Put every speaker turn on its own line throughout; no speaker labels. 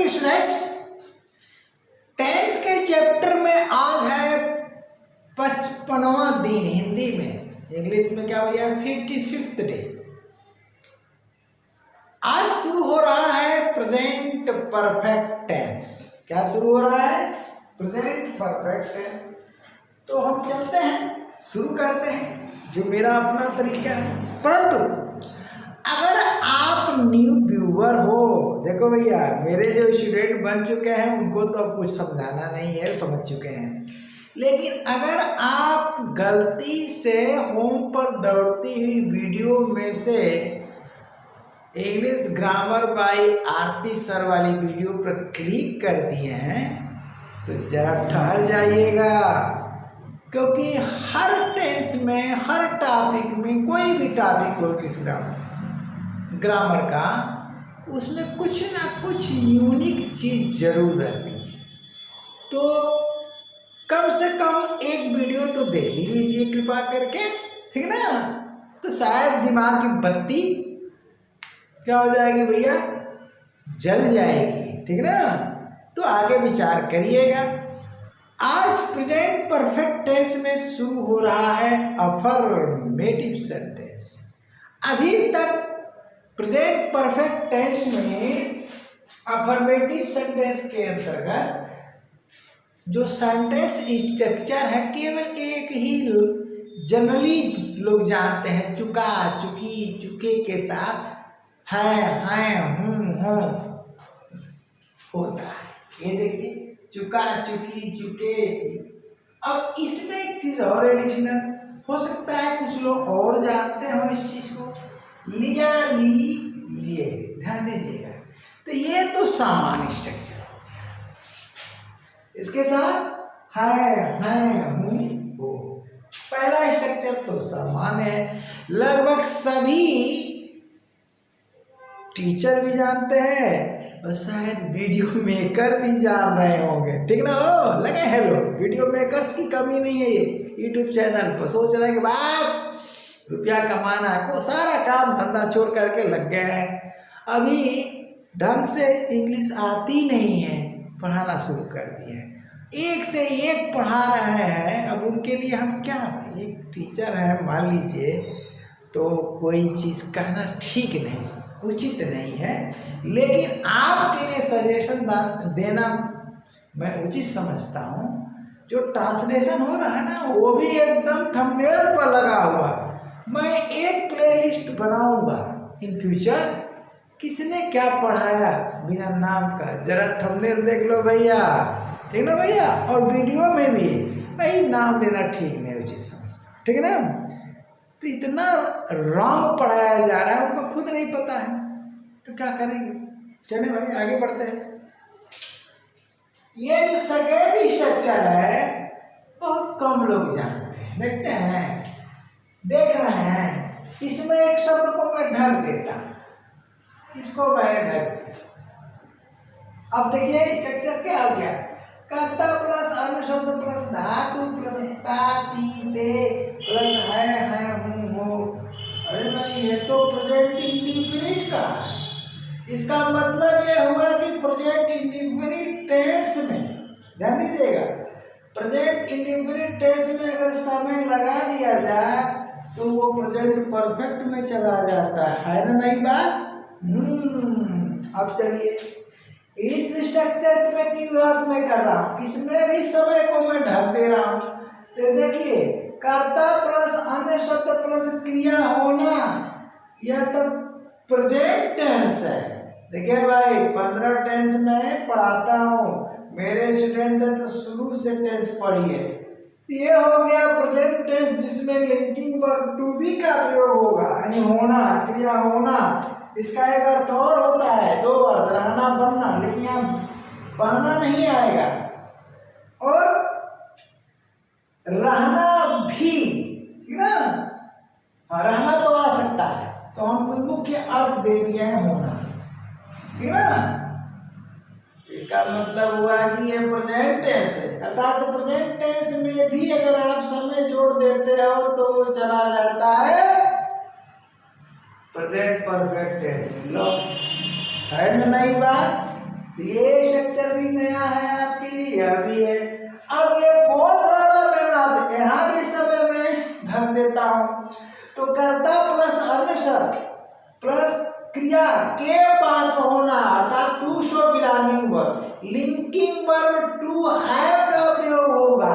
Listeners, tense के chapter में आज है 55वां दिन। हिंदी में, इंग्लिश में क्या भैया 55th डे। आज शुरू हो रहा है प्रेजेंट परफेक्ट टेंस। क्या शुरू हो रहा है? Present perfect tense. तो हम चलते हैं, शुरू करते हैं, जो मेरा अपना तरीका है। परंतु अगर आप न्यू व्यूअर हो, देखो भैया मेरे जो स्टूडेंट बन चुके हैं उनको तो अब कुछ समझाना नहीं है, समझ चुके हैं। लेकिन अगर आप गलती से होम पर दौड़ती हुई वीडियो में से English grammar by RP sir वाली वीडियो पर क्लिक कर दिए हैं तो जरा ठहर जाइएगा, क्योंकि हर टेंस में, हर टॉपिक में, कोई भी टॉपिक हो किस ग्रामर का, उसमें कुछ ना कुछ यूनिक चीज जरूर रहती है। तो कम से कम एक वीडियो तो देख ही लीजिए कृपा करके, ठीक ना? तो शायद दिमाग की बत्ती क्या हो जाएगी भैया, जल जाएगी, ठीक ना? तो आगे विचार करिएगा। आज प्रेजेंट परफेक्ट टेंस में शुरू हो रहा है अफर्मेटिव सेंटेंस। अभी तक प्रेजेंट परफेक्ट टेंस में अफर्मेटिव सेंटेंस के अंतर्गत जो सेंटेंस स्ट्रक्चर है केवल एक ही जनरली लोग जानते हैं, चुका, चुकी, चुके के साथ है, हूँ होता है। ये देखिए, चुका, चुकी, चुके। अब इसमें एक चीज और एडिशनल हो सकता है, कुछ लोग और जानते हो इस चीज को, लिया, ली, लिए। ध्यान दीजिएगा। तो ये तो सामान्य स्ट्रक्चर हो गया, इसके साथ है, हूँ, हो। पहला स्ट्रक्चर तो सामान्य है, लगभग सभी टीचर भी जानते हैं और शायद वीडियो मेकर भी जान रहे होंगे, ठीक ना? हो लगे हेलो, वीडियो मेकर्स की कमी नहीं है ये यूट्यूब चैनल पर। सोच रहे हैं कि बाप रुपया कमाना को, सारा काम धंधा छोड़ करके लग गए हैं। अभी ढंग से इंग्लिश आती नहीं है, पढ़ाना शुरू कर दिए हैं, एक से एक पढ़ा रहे हैं। अब उनके लिए हम क्या, एक टीचर है मान लीजिए, तो कोई चीज़ कहना ठीक नहीं, उचित नहीं है, लेकिन आपके लिए सजेशन देना मैं उचित समझता हूँ। जो ट्रांसलेशन हो रहा है ना, वो भी एकदम थंबनेल पर लगा हुआ। मैं एक प्लेलिस्ट बनाऊंगा इन फ्यूचर, किसने क्या पढ़ाया बिना नाम का, जरा थंबनेल देख लो भैया, ठीक ना भैया? और वीडियो में भी भाई नाम लेना ठीक नहीं, उचित समझता, ठीक है ना? तो इतना रॉन्ग पढ़ाया जा रहा है, उनको खुद नहीं पता है, तो क्या करेंगे? चले भाई आगे बढ़ते हैं। ये जो सेकेंड स्ट्रक्चर है बहुत कम लोग जानते हैं, देखते हैं, देख रहे हैं। इसमें एक शब्द को मैं ढक देता, इसको मैंने ढक दिया। अब देखिए स्ट्रक्चर क्या हो गया, कर्ता प्लस अन्य शब्द प्लस धातु प्लस ता, ती, ते प्लस है, हूँ, हो। अरे भाई ये तो प्रेजेंट इंडेफिनिट का है। इसका मतलब ये हुआ कि प्रेजेंट इंडेफिनिट टेंस में, ध्यान दीजिएगा, प्रेजेंट इंडेफिनिट टेंस में अगर समय लगा दिया जाए तो वो प्रेजेंट परफेक्ट में चला जाता है ना? नहीं बात? अब चलिए इस स्ट्रक्चर में की बात मैं कर रहा हूँ, इसमें भी समय को मैं ढक दे रहा हूँ। तो देखिए, कर्ता प्लस अन्य शब्द प्लस क्रिया होना, यह तो प्रेजेंट टेंस है। देखिए भाई 15 टेंस में पढ़ाता हूँ, मेरे स्टूडेंट ने तो शुरू से टेंस पढ़ी है। ये हो गया प्रेजेंट टेंस, जिसमें लिंकिंग वर्ब टू बी का प्रयोग होगा, यानी होना, क्रिया होना। इसका एक अर्थ और होता है, दो अर्थ, रहना, बनना, लेकिन यहाँ बनना नहीं आएगा, और रहना भी, ठीक ना? हाँ, रहना तो आ सकता है, तो हम मुख्य अर्थ दे दिए हैं होना, ठीक ना? इसका मतलब हुआ कि ये प्रेजेंट टेंस है, अर्थात प्रेजेंट टेंस में भी अगर आप समय जोड़ देते हो तो वो चला जाता है प्रेजेंट परफेक्ट टेंस। लो है ना? नई बात ये स्ट्रक्चर भी नया है आपके लिए, यह भी है। अब ये फोर्थ वाला मैं यहाँ भी समय में ढक देता हूँ। तो कर्ता प्लस अग्रसर प्लस क्रिया के पास होना अर्थात to show belonging verb, linking verb to have का प्रयोग होगा,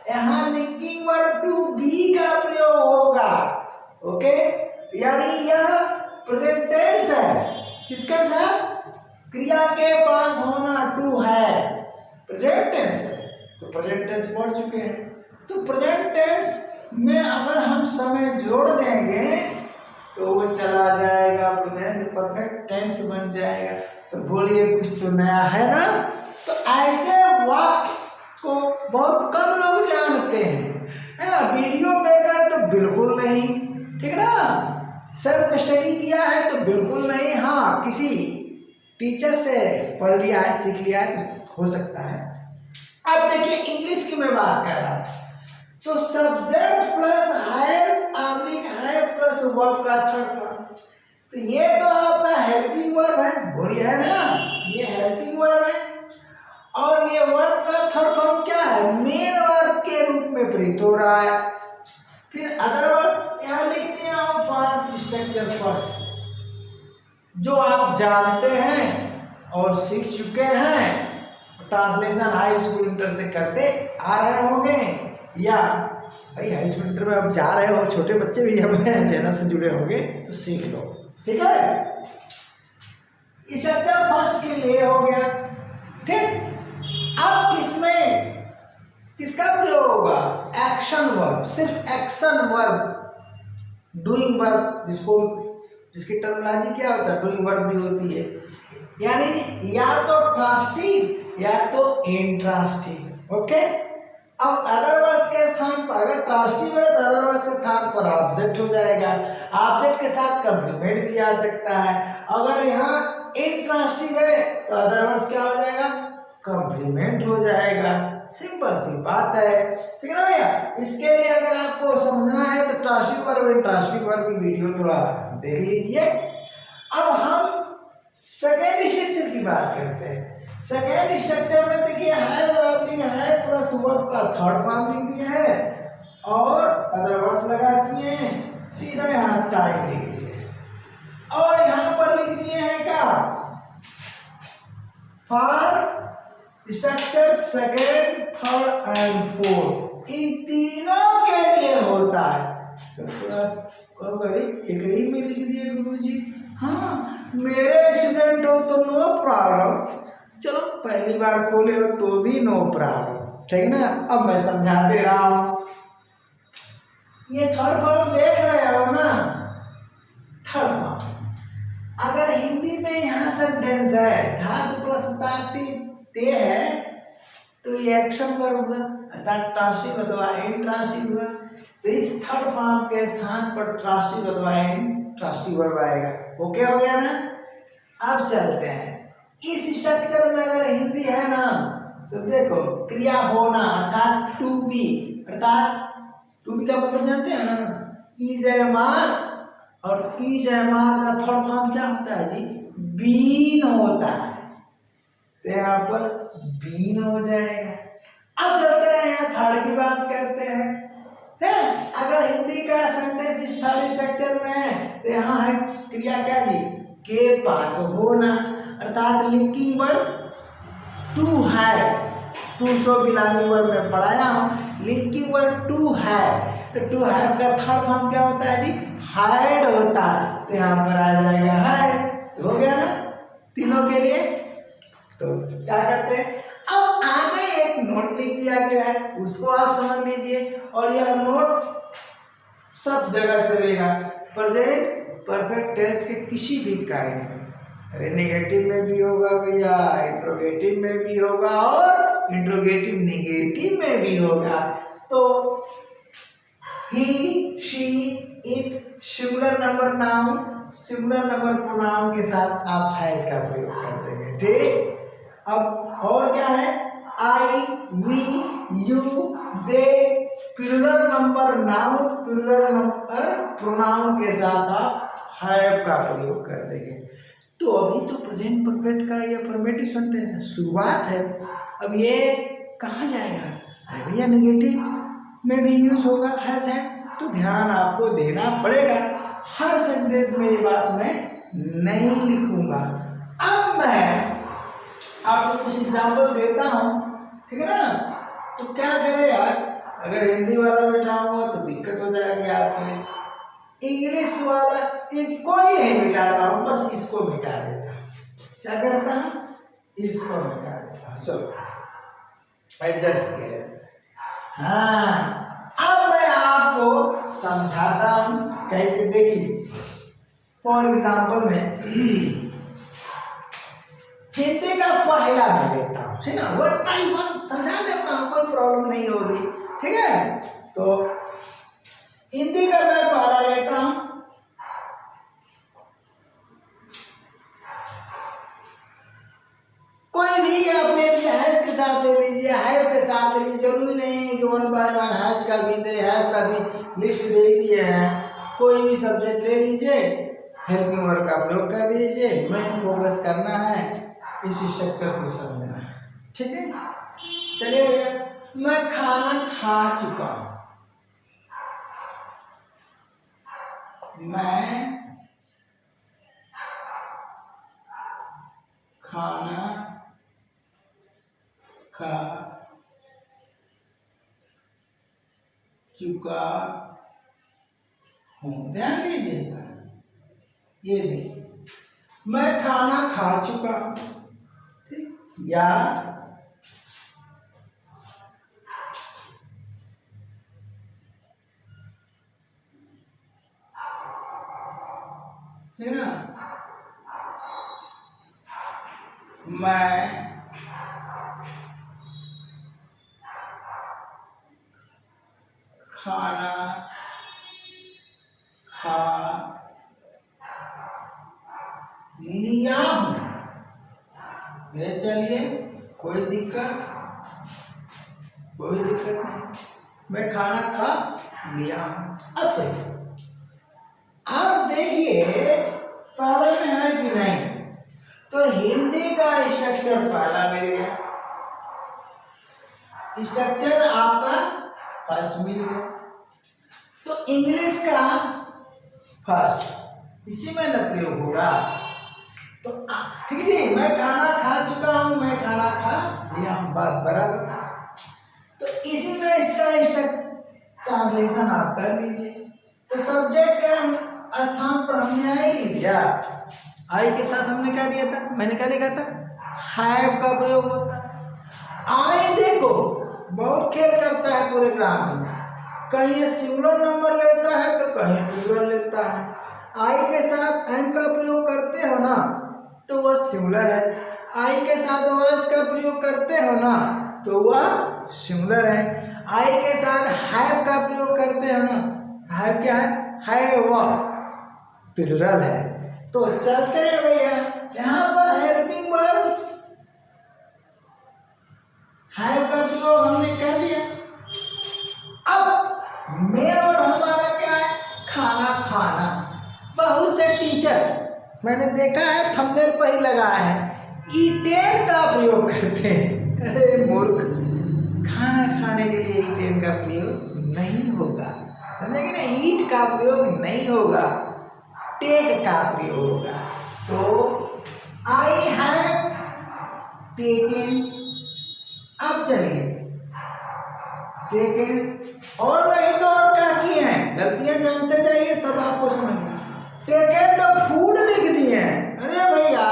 यहाँ लिंकिंग वर्ब टू बी का प्रयोग होगा। ओके, यानी यह प्रेजेंट टेंस है, किसके साथ? क्रिया के पास होना टू है, प्रेजेंट टेंस है। तो प्रेजेंट टेंस पढ़ चुके हैं। तो प्रेजेंट टेंस में अगर हम समय जोड़ देंगे तो वो चला जाएगा, प्रेजेंट परफेक्ट टेंस बन जाएगा। तो बोलिए कुछ तो नया है ना। तो ऐसे वाक्य को बहुत कम लोग जानते हैं, है ना। वीडियो मेकर तो बिल्कुल नहीं, ठीक ना। सेल्फ स्टडी किया है तो बिल्कुल नहीं। हाँ, किसी टीचर से पढ़ लिया है, सीख लिया है तो हो सकता है। अब देखिए इंग्लिश की मैं बात कर रहा हूँ। तो सब्जेक्ट प्लस है प्लस वर्ब का थर्ड फॉर्म। तो ये तो आपका हेल्पिंग वर्ब है, बोलिए है ना, ये हेल्पिंग वर्ब है। और ये वर्ब का थर्ड फॉर्म क्या है? मेन वर्ब के रूप में प्रयुक्त हो रहा है। फिर अदर वर्ड्स यहाँ लिखते हैं हम फॉर्म स्ट्रक्चर फर्स्ट, जो आप जानते हैं और सीख चुके हैं। ट्रांसलेशन हाई स्कूल इंटर से करते आ रहे होंगे, या भाई हाई स्कूल इंटर में अब जा रहे हो, छोटे बच्चे भी हमें चैनल से जुड़े होंगे तो सीख लो, ठीक है। स्ट्रक्चर फर्स्ट के लिए हो गया, ठीक। अब इसमें किसका प्रयोग होगा? एक्शन वर्ब, सिर्फ एक्शन वर्ब, डूइंग वर्ब, जिसकी टर्मिनोलॉजी क्या होता है? डूइंग वर्ब भी होती है। यानी या तो ट्रांसटिव या तो इंट्रांसटिव। ओके, अब अदर वर्ड्स के स्थान पर, अगर ट्रांसटिव है तो अदर वर्ड्स के स्थान पर ऑब्जेक्ट हो जाएगा, ऑब्जेक्ट के साथ कंप्लीमेंट भी आ सकता है। अगर यहाँ इंट्रांसटिव है तो अदर वर्ड्स क्या हो जाएगा? कंप्लीमेंट हो जाएगा। सिंपल सी बात है, ठीक है ना भैया। इसके लिए अगर आपको समझना है तो ट्रांसटिव वर्ब इंट्रांसटिव वर्ब की वीडियो थोड़ा देख लीजिए। अब हम सेकेंड स्ट्रक्चर की बात करते हैं। सेकेंड स्ट्रक्चर में देखिए है प्लस वर्ब का थर्ड फॉर्म लिख दिया है और अदर वर्ड्स लगा दिए हैं, सीधा यहाँ टाइम लिख दिए और यहाँ पर लिख दिए हैं क्या? For structure second, third and fourth, इन तीनों के लिए होता है। तो एक ही में लिख दिए गुरुजी। हाँ, मेरे स्टूडेंट हो तो नो प्रॉब्लम, चलो पहली बार खोले हो तो भी नो प्रॉब्लम, ठीक ना। अब मैं समझा दे रहा हूं। ये थर्ड फॉर्म देख रहे हो ना, थर्ड फॉर्म। अगर हिंदी में यहाँ सेंटेंस है धातु प्लस ते है तो ये एक्शन वर्ब हुआ, अर्थात ट्रांसटिव अथवा इंट्रांसटिव हुआ। तो इस थर्ड फॉर्म के स्थान पर ट्रांसटिव अथवा इंट्रांसटिव वर्ब आएगा। ओके हो गया ना। अब चलते हैं इस स्ट्रक्चर में। अगर हिंदी है ना तो देखो क्रिया होना अर्थात टू बी, अर्थात टू बी का मतलब जानते हैं ना, इज एम आर, और इज एम आर का थर्ड फॉर्म क्या होता है जी? बीन होता है। तो यहाँ पर बीन हो जाएगा। अब चलते हैं यहाँ थर्ड की बात करते हैं ना। अगर हिंदी का सेंटेंस इस थर्ड स्ट्रक्चर में है तो यहाँ है क्रिया क्या जी? के पास होना, अर्थात लिंकिंग वर्ब टू है, टू शो बिलॉन्गिंग वर्ब में पढ़ाया हूँ। लिंकिंग वर्ब टू है, तो टू है का थर्ड फॉर्म क्या होता है जी? हाइड होता है। तो यहाँ पर आ जाएगा हाइड। हो गया ना तीनों के लिए। तो क्या करते हैं, अब आगे एक नोट लिख दिया गया है, उसको आप समझ लीजिए और यह नोट सब जगह चलेगा। प्रेजेंट परफेक्ट टेंस के किसी भी काइंड में, अरे नेगेटिव में भी होगा भैया, इंट्रोगेटिव में भी होगा और इंट्रोगेटिव नेगेटिव में भी होगा। तो he, she, it, singular number noun, singular number pronoun के साथ आप हैज का प्रयोग कर देंगे, ठीक। अब और क्या है? I, we, you, they, plural number noun, plural number pronoun के साथ आप हैव का प्रयोग कर देंगे। तो अभी तो प्रेजेंट परफेक्ट का ये अफर्मेटिव सेंटेंस है, शुरुआत है। अब ये कहाँ जाएगा? अरे भैया नेगेटिव में भी यूज होगा हैज है, तो ध्यान आपको देना पड़ेगा। हर सेंटेंस में ये बात मैं नहीं लिखूंगा। अब मैं आपको कुछ एग्जाम्पल देता हूँ, ठीक है ना? तो क्या करें यार, अगर हिंदी वाला बिठाऊंगा तो दिक्कत हो जाएगी आपके लिए। इंग्लिश वाला कोई नहीं मिटाता हूँ, बस इसको मिटा देता हूँ। क्या करता हूँ? इसको मिटा देता हूँ। चलो एडजस्ट किया जाता है। हाँ, अब मैं आपको समझाता हूँ कैसे। देखिए फॉर एग्जाम्पल में हिंदी का पहला मैं लेता हूँ, ठीक ना? वन बाई वन समझा देता हूँ, कोई प्रॉब्लम नहीं होगी, ठीक है? तो हिंदी का मैं पहला लेता हूँ। कोई भी आप ले लीजिए, हैज के साथ ले लीजिए, हैव के साथ ले लीजिए, जरूरी नहीं है कि वन बाय वन हैज का भी दे, हैव का भी लिस्ट दे दिए हैं। कोई भी सब्जेक्ट ले लीजिए, हेल्पिंग वर्ब का प्रयोग कर दीजिए। मेन फोकस करना है, इस स्ट्रक्चर को समझना है, ठीक है? चलिए भैया, मैं खाना खा चुका हूँ। मैं खाना खा चुका हूँ। ध्यान दीजिएगा, ये देखिए मैं खाना खा चुका हूँ, ठीक? या है ना, मैं खाना खा लिया हूँ। ये चलिए, कोई दिक्कत नहीं, मैं खाना खा लिया हूँ। अब चलिए, आप देखिए पहला में है कि नहीं? तो हिंदी का स्ट्रक्चर पहला मिल गया, स्ट्रक्चर आपका फर्स्ट मिल गया। तो इंग्लिश का फर्स्ट इसी में न प्रयोग होगा। तो ठीक है, मैं खाना खा चुका हूं, मैं खाना खा लिया हूं, बात बराबर। तो इसी में इसका ट्रांसलेशन आप कर लीजिए। तो सब्जेक्ट के स्थान पर हमने आई नहीं दिया, आई के साथ हमने क्या दिया था? मैंने क्या लिखा था? हैव का प्रयोग होता है। आई देखो बहुत खेल करता है पूरे ग्रामर में, कहीं सिंगुलर नंबर लेता है तो कहीं प्लूरल लेता है। आई के साथ एम का प्रयोग करते हो ना तो वह सिंगुलर है, आई के साथ वाज का प्रयोग करते हो ना तो वह सिंगुलर है, आई के साथ हैव का प्रयोग करते हो ना, हैव क्या है? हैव प्लूरल है। तो चलते हैं भैया, यहाँ पर हेल्पिंग वर्ब हैव का प्रयोग हमने कर लिया। अब मेन और हमारा क्या है? खाना खाना। बहुत से टीचर मैंने देखा है थंबनेल पर ही लगा है, ईटेन का प्रयोग करते हैं। अरे मूर्ख, खाना खाने के लिए ईटेन का प्रयोग नहीं होगा, समझेंगे ना? ईट का प्रयोग नहीं होगा, टेक का प्रयोग होगा। तो आई हैव टेकन। अब चलिए टेकन, और नहीं तो और क्या किए हैं? गलतियां जानते जाइए तब आपको समझ। टेकन तो फूड लिख दिए हैं। अरे भैया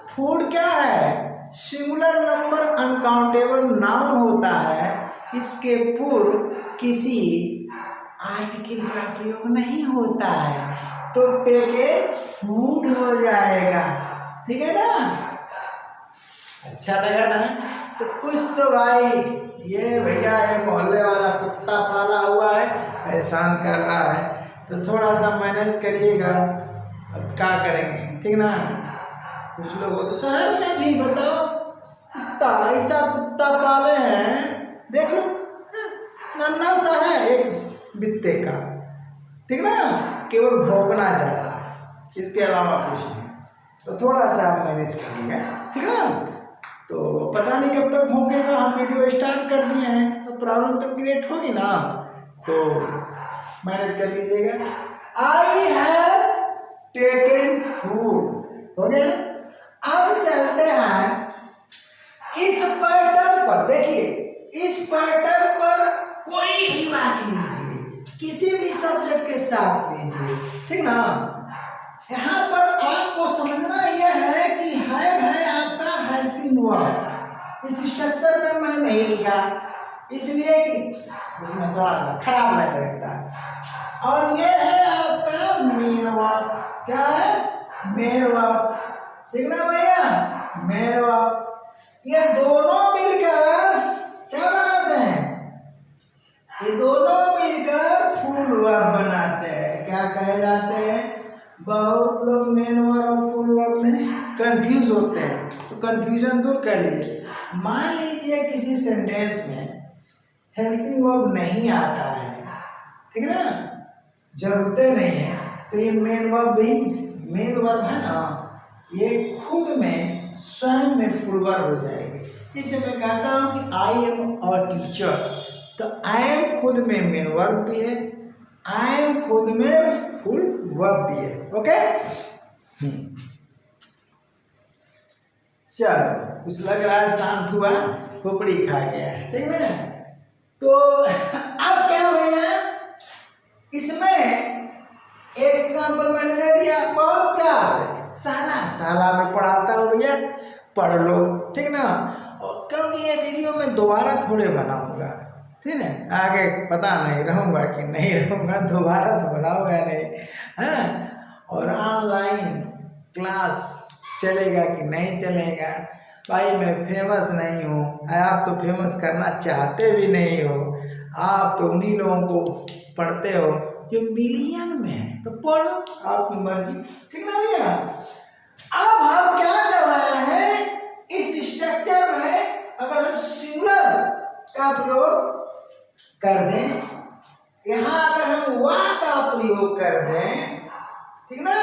फूड क्या है? सिंगुलर नंबर अनकाउंटेबल नाउन होता है, इसके पूर्व किसी आर्टिकल का प्रयोग नहीं होता है, तो टेकन फूड हो जाएगा, ठीक है ना? अच्छा लगा ना? तो कुछ तो भाई ये भैया है मोहल्ले वाला कुत्ता पाला हुआ है, परेशान कर रहा है, तो थोड़ा सा मैनेज करिएगा। अब क्या करेंगे, ठीक ना? कुछ लोग होते शहर में भी, बताओ कुत्ता, ऐसा कुत्ता पाले हैं, देख लो नन्हा सा है एक बित्ते का, ठीक ना? केवल भौंकना जाता है, इसके अलावा कुछ नहीं। तो थोड़ा सा आप मैनेज करिएगा, ठीक है ना। तो पता नहीं कब तक भोंकेगा, हम वीडियो स्टार्ट कर दिए हैं तो प्रॉब्लम तो क्रिएट होगी ना, तो मैनेज कर लीजिएगा। आई हैव टेकन फूड, हो गया ना। अब चलते हैं इस पैटर्न पर, देखिए इस पैटर्न पर कोई भी वाक्य लीजिए, किसी भी सब्जेक्ट के साथ लीजिए, ठीक ना। यहाँ पर आपको समझना यह है कि है आपका हेल्पिंग वर्ब। इस स्ट्रक्चर में मैं नहीं लिखा इसलिए कि उसमें थोड़ा सा खराब लग रहा है। और ये है आपका मेन वर्ब, क्या है, मेन वर्ब, ठीक ना भैया, मेन वर्ब। ये दोनों मिलकर क्या बनाते हैं, ये दोनों मिलकर फुल वर्ब बनाते हैं। क्या कहे जाते हैं, बहुत लोग मेन वर्ब और फुल वर्ब में कंफ्यूज होते हैं, तो कंफ्यूजन दूर कर लीजिए। मान लीजिए किसी सेंटेंस में हेल्पिंग वर्ब नहीं आता है, ठीक है ना, जरूरतें नहीं है, तो ये मेन वर्ब भी, मेन वर्ब है ना, ये खुद में स्वयं में फुल वर्ब हो जाएगी। इससे मैं कहता हूँ कि आई एम अ टीचर, तो आई एम खुद में मेन वर्ब भी है, आई एम खुद में फुल वर्ब भी है। ओके, चलो कुछ लग रहा है शांत हुआ, खोपड़ी खा गया, ठीक है। तो अब क्या भैया, इसमें एक एग्जाम्पल मैंने दे दिया बहुत प्यार से, साला में पढ़ाता हूँ भैया, पढ़ लो, ठीक ना। और क्योंकि ये वीडियो में दोबारा थोड़े बनाऊंगा, ठीक है, आगे पता नहीं रहूँगा कि नहीं रहूँगा, दोबारा तो बनाऊंगा नहीं, हाँ। और ऑनलाइन क्लास चलेगा कि नहीं चलेगा, भाई मैं फेमस नहीं हूँ, आप तो फेमस करना चाहते भी नहीं हो, आप तो उन्हीं लोगों को पढ़ते हो जो मिलियन में है, तो पढ़ो, आपकी मर्जी, ठीक ना भैया। अब हम क्या कर रहे हैं, इस स्ट्रक्चर में अगर हम सिंगुलर का प्रयोग कर दें, यहाँ अगर हम वाह का प्रयोग कर दें, ठीक ना,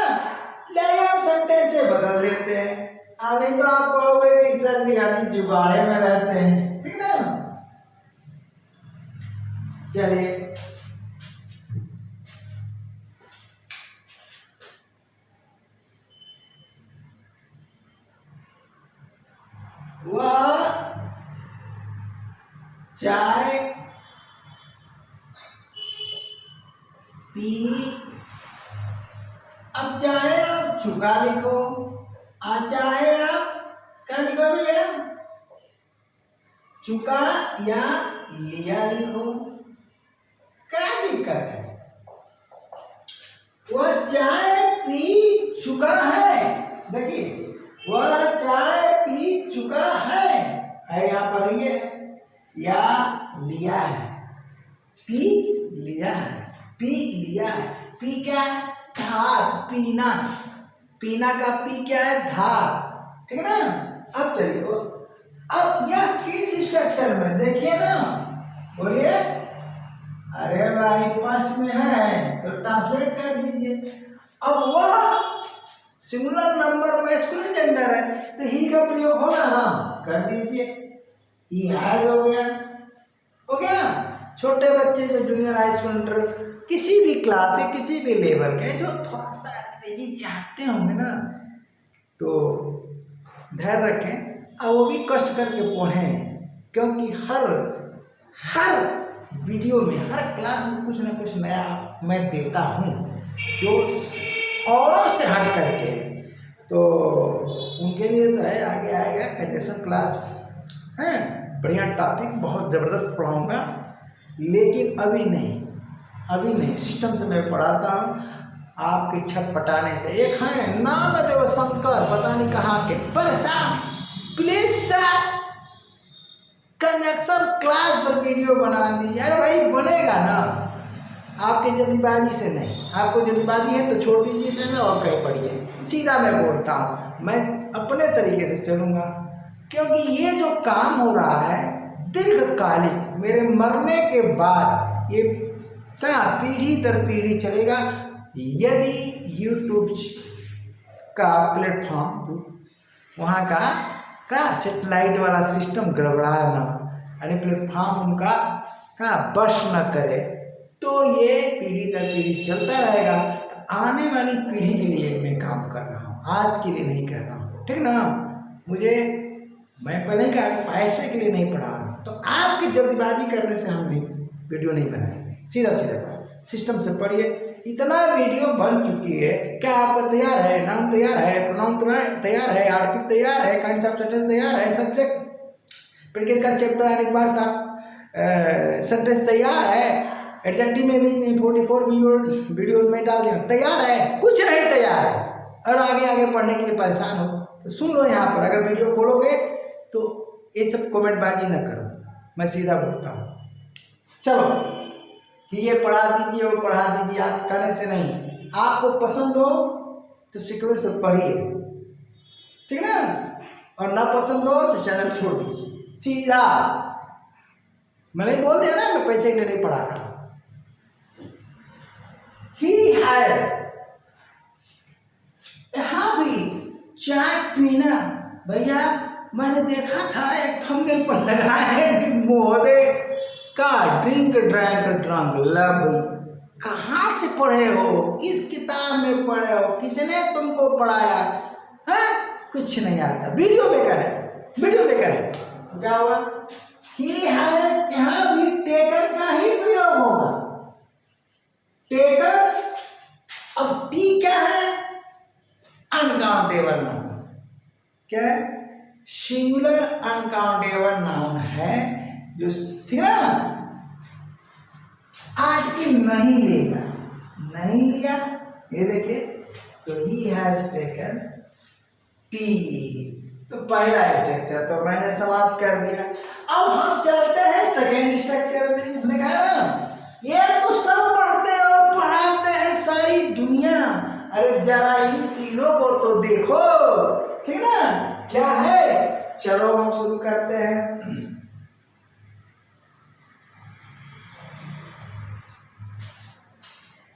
ले हम सेंटेंस से बदल देते हैं। आगे तो आप कहोगे कि सर जी आप जुगाड़े में रहते हैं, ठीक ना। चलिए वह चाय पी, अब चाहे आप चुका लिखो, चाहे आप क्या लिखो भैया, चुका या लिया लिखो, क्या दिक्कत है। वह चाय पी चुका है, देखिए वह चाय पी चुका है यहाँ पर, ये या लिया है, पी लिया है, पी लिया है, पी क्या है, धात, पीना, पीना का पी क्या है, धात, ठीक है ना। अब चलिए, अब यह किस स्ट्रक्चर में, देखिए ना, बोलिए, अरे भाई फर्स्ट में है तो ट्रांसलेट कर दीजिए। अब वह सिंगुलर नंबर मैस्कुलिन जेंडर है तो ही का प्रयोग होगा ना, कर दीजिए, ही हैज हो गया, हो गया। छोटे बच्चे जो जूनियर हाई स्कूल इंटर किसी भी क्लास के किसी भी लेवल के जो थोड़ा सा अंग्रेजी चाहते होंगे ना, तो धैर्य रखें और वो भी कष्ट करके पढ़ें, क्योंकि हर वीडियो में, हर क्लास में कुछ ना कुछ नया मैं देता हूँ जो औरों से हट करके, तो उनके लिए तो है, आगे आएगा कंजेशन क्लास है, बढ़िया टॉपिक, बहुत ज़बरदस्त पढ़ाऊँगा, लेकिन अभी नहीं सिस्टम से मैं पढ़ाता हूँ, आपके छत पटाने से। एक है नाम देव शंकर, पता नहीं कहाँ के, परेशान, प्लीज सर कंजक्शन क्लास पर वीडियो बना दीजिए। अरे भाई बनेगा ना, आपके जल्दीबाजी से नहीं, आपको जल्दीबाजी है तो छोड़ दीजिए चैनल और कहीं पढ़िए, सीधा मैं बोलता हूँ, मैं अपने तरीके से चलूँगा, क्योंकि ये जो काम हो रहा है दीर्घकालिक, मेरे मरने के बाद ये क्या पीढ़ी दर पीढ़ी चलेगा, यदि यूट्यूब का प्लेटफॉर्म, वहाँ का सेटेलाइट वाला सिस्टम गड़बड़ाना, यानी प्लेटफॉर्म उनका का बस न करे, तो ये पीढ़ी दर पीढ़ी चलता रहेगा। तो आने वाली पीढ़ी के लिए मैं काम कर रहा हूँ, आज के लिए नहीं कर रहा हूँ, ठीक ना। मैं पहले कहा पैसे के लिए नहीं पढ़ा रहा हूँ, तो आपकी जल्दबाजी करने से हम भी वीडियो नहीं बनाएंगे। सीधा सीधा बात, सिस्टम से पढ़िए। इतना वीडियो बन चुकी है, क्या आपका तैयार है? नाम तैयार है, प्रोनाउन तैयार है, आर्टिकल तैयार है, काइंड्स ऑफ सेंटेंस तैयार है, सब्जेक्ट प्रेडिकेट का chapter and parts of sentence तैयार है, एडजेक्टिव में भी 44 वीडियोज में डाल दिया, तैयार है? कुछ नहीं तैयार है, और आगे पढ़ने के लिए परेशान हो तो सुन लो यहाँ पर। अगर वीडियो खोलोगे तो ये सब कमेंटबाजी न करो, मैं सीधा बोलता हूँ। चलो कि ये पढ़ा दीजिए वो पढ़ा दीजिए, आप करने से नहीं। आपको पसंद हो तो सीक्वेंस से पढ़िए, ठीक ना, और ना पसंद हो तो चैनल छोड़ दीजिए, सीधा। मैंने बोल दिया ना, मैं पैसे के लिए नहीं पढ़ा रहा। यहाँ भी चाय पीना, भैया मैंने देखा था एक थंबनेल पर लगा है महोदय का ड्रिंक ड्रैंक ड्रंक। ला भाई, कहाँ से पढ़े हो, किस किताब में पढ़े हो, किसने तुमको पढ़ाया है? कुछ नहीं आता, वीडियो में करे, वीडियो में करे। क्या हुआ? यहाँ भी टेकन का ही प्रयोग होगा। टेकन, अब टी क्या है? Uncountable noun. क्या है? सिंगुलर अनकाउंटेबल नाउन है, जो ठीक ना, आर्टिकल नहीं लेगा, नहीं लिया, ये देखिए, तो ही हैज टेकन टी। तो पहला स्ट्रक्चर तो मैंने समाप्त कर दिया। अब हम चलते हैं सेकेंड स्ट्रक्चर में। हमने कहा ना, ये तो सब पढ़ते और पढ़ाते हैं सारी दुनिया, अरे जरा इन तीनों को तो देखो, ठीक ना, क्या है। चलो हम शुरू करते हैं।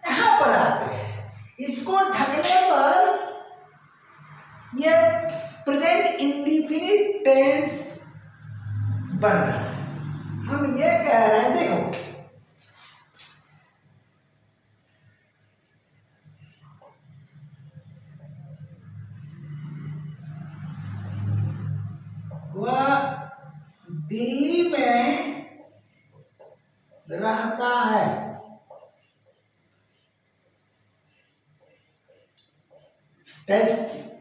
यहां पर आते हैं, इसको ढकने पर ये प्रेजेंट इंडिफिनिट टेंस बन रहा है। हम ये कह रहे हैं, देखो वह दिल्ली में रहता है। टेंस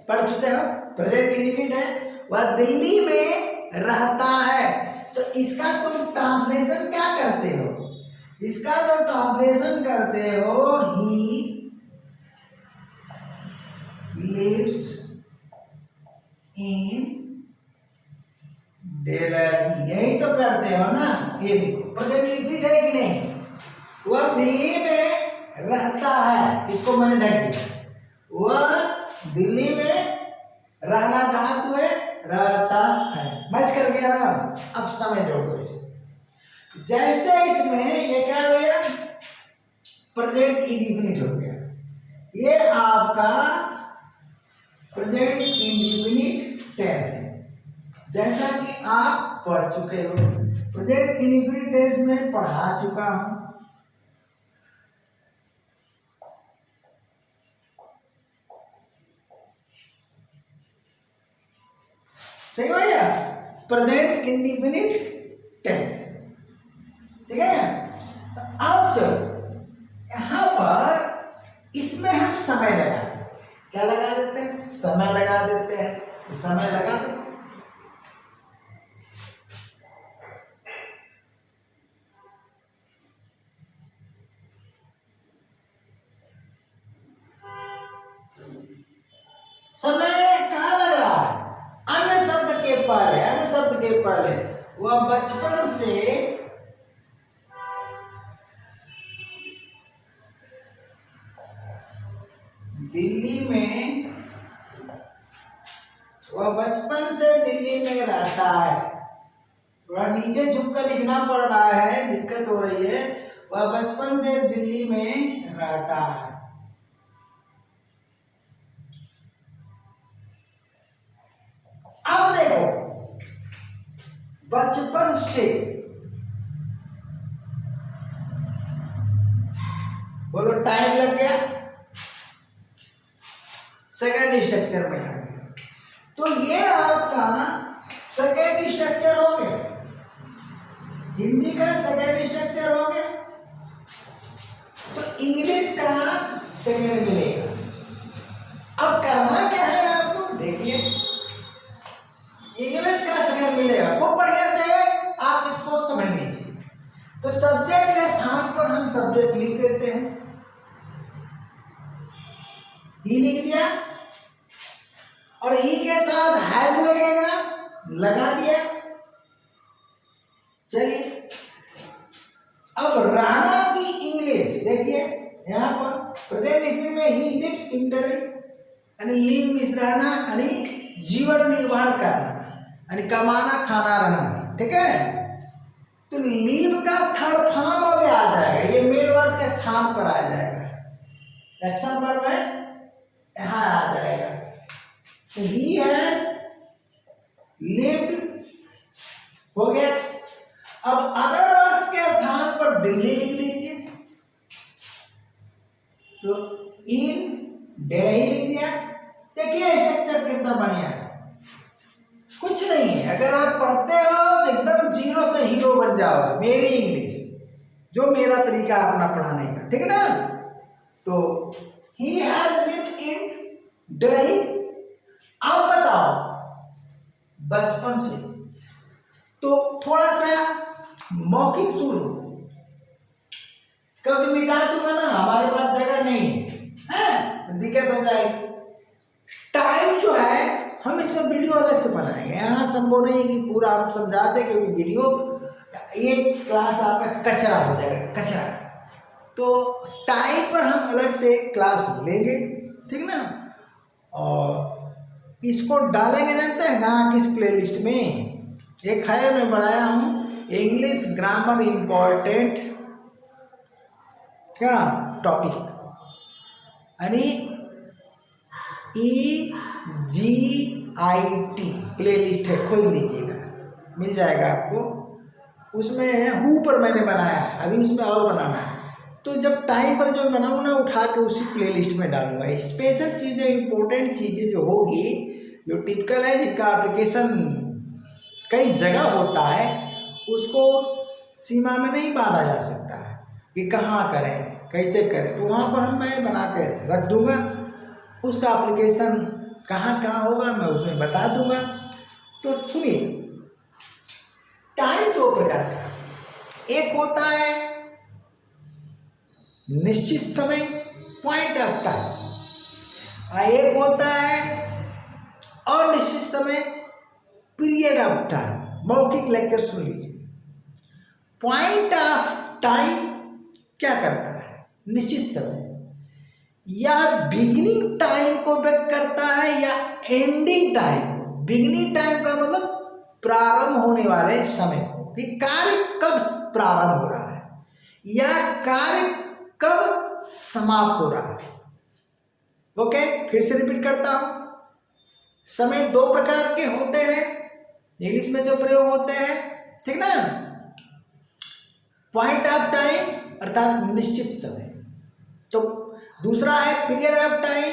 पढ़ चुके हो, प्रेजेंट इंडिफिनिट है, वह दिल्ली में रहता है। तो इसका तुम ट्रांसलेशन क्या करते हो? इसका जो ट्रांसलेशन करते हो, ही लिव्स इन दिल्ली, यही तो करते हो ना। ये प्रेजेंट इंडिफिनिट है कि नहीं? वह दिल्ली में रहता है, इसको मैंने ढक दिया। वह दिल्ली में रहना धातु है, रहता है, मैच कर गया ना। अब समय जोड़ दो इसे। जैसे इसमें ये क्या हो गया, प्रेजेंट इंडिफिनिट हो गया, ये आपका प्रेजेंट इंडिफिनिट टेंस है। जैसा कि आप पढ़ चुके हो, प्रेजेंट इंडिफिनिट टेंस में पढ़ा चुका हूं। ठीक है भैया, प्रेजेंट इंडिफिनिट टेंस, ठीक है। तो अब चलो यहां पर इसमें हम समय लगा देते हैं। क्या लगा देते हैं? समय लगा देते हैं। समय लगा दो। समय कहाँ लग रहा है? अन्य शब्द के पहले, अन्य शब्द के पहले। वह बचपन से दिल्ली में, वह बचपन से दिल्ली में रहता है। वह नीचे झुककर लिखना पड़ रहा है, दिक्कत हो रही है। वह बचपन से दिल्ली में रहता है। देखो, बचपन से। बोलो टाइम लग गया, सेकेंड स्ट्रक्चर में आ गया। तो ये आपका सेकेंड स्ट्रक्चर हो गया, हिंदी का सेकेंड स्ट्रक्चर हो गया। तो इंग्लिश का सेकेंड मिलेगा। अब करना क्या है आपको, देखिए इंग्लिश का सेकेंड मिलेगा, खूब बढ़िया से आप इसको समझ लीजिए। तो सब्जेक्ट के स्थान पर हम सब्जेक्ट लिख देते हैं, ही लिख दिया, और ही के साथ हैज लगेगा, लगा दिया। चलिए अब राणा की इंग्लिश देखिए, यहाँ पर प्रेजेंट इंडिफिनिट में ही लिव्स इन दिल्ली, यानी लिव मीन्स रहना, यानी जीवन निर्वाह करना, यानी कमाना खाना रहना, ठीक है। तो लीव का थर्ड फॉर्म अब आ जाएगा, ये मेल वर्ब के स्थान पर आ जाएगा, एक्शन वर्ब है, यहाँ आ जाएगा। तो ही हैज लिव्ड हो गया। अब अदर वर्ड्स के स्थान पर दिल्ली लिख दीजिए, तो इन दिल्ली लिख दिया। देखिए स्ट्रक्चर कितना बढ़िया है, कुछ नहीं है। अगर आप पढ़ते हो तो एकदम जीरो से हीरो बन जाओगे, मेरी इंग्लिश, जो मेरा तरीका अपना पढ़ाने का, ठीक है ना। तो he has lived in Delhi. अब बताओ बचपन से, तो थोड़ा सा मौखिक सुनो, कभी मिटा दूंगा ना, हमारे पास जगह नहीं है, दिक्कत हो जाएगी। टाइम जो है हम इसमें वीडियो अलग से बनाएंगे, यहाँ संभव नहीं है कि पूरा आप समझाते, क्योंकि वीडियो ये क्लास आपका कचरा हो जाएगा, कचरा। तो टाइम पर हम अलग से क्लास लेंगे, ठीक ना। और इसको डालेंगे जानते हैं कहाँ, किस प्लेलिस्ट में, एक है मैं बनाया हूँ, इंग्लिश ग्रामर इम्पोर्टेंट क्या टॉपिक, यानी EGIT प्लेलिस्ट है, खोल लीजिएगा, मिल जाएगा आपको। उसमें हु पर मैंने बनाया है, अभी उसमें और बनाना है। तो जब टाइम पर जो बनाऊँ ना, उठा के उसी प्लेलिस्ट में डालूंगा। स्पेशल चीज़ें, इंपॉर्टेंट चीज़ें जो होगी, जो टिपिकल है, जिनका एप्लीकेशन कई जगह होता है, उसको सीमा में नहीं बांधा जा सकता है कि कहाँ करें, कैसे करें। तो वहाँ पर मैं बना के रख दूँगा, उसका एप्लीकेशन कहाँ कहाँ होगा मैं उसमें बता दूँगा। तो सुनिए, टाइम दो प्रकार का, एक होता है निश्चित समय, पॉइंट ऑफ टाइम, और एक होता है अनिश्चित समय, पीरियड ऑफ टाइम। मौखिक लेक्चर सुन लीजिए। पॉइंट ऑफ टाइम क्या करता है, निश्चित समय, या बिगिनिंग टाइम को व्यक्त करता है या एंडिंग टाइम को। बिगिनिंग टाइम का मतलब प्रारंभ होने वाले समय को, कि कार्य कब प्रारंभ हो रहा है या कार्य कब समाप्त हो रहा है। ओके, फिर से रिपीट करता हूं, समय दो प्रकार के होते हैं इंग्लिश में जो प्रयोग होते हैं, ठीक ना। पॉइंट ऑफ टाइम अर्थात निश्चित समय, तो दूसरा है पीरियड ऑफ टाइम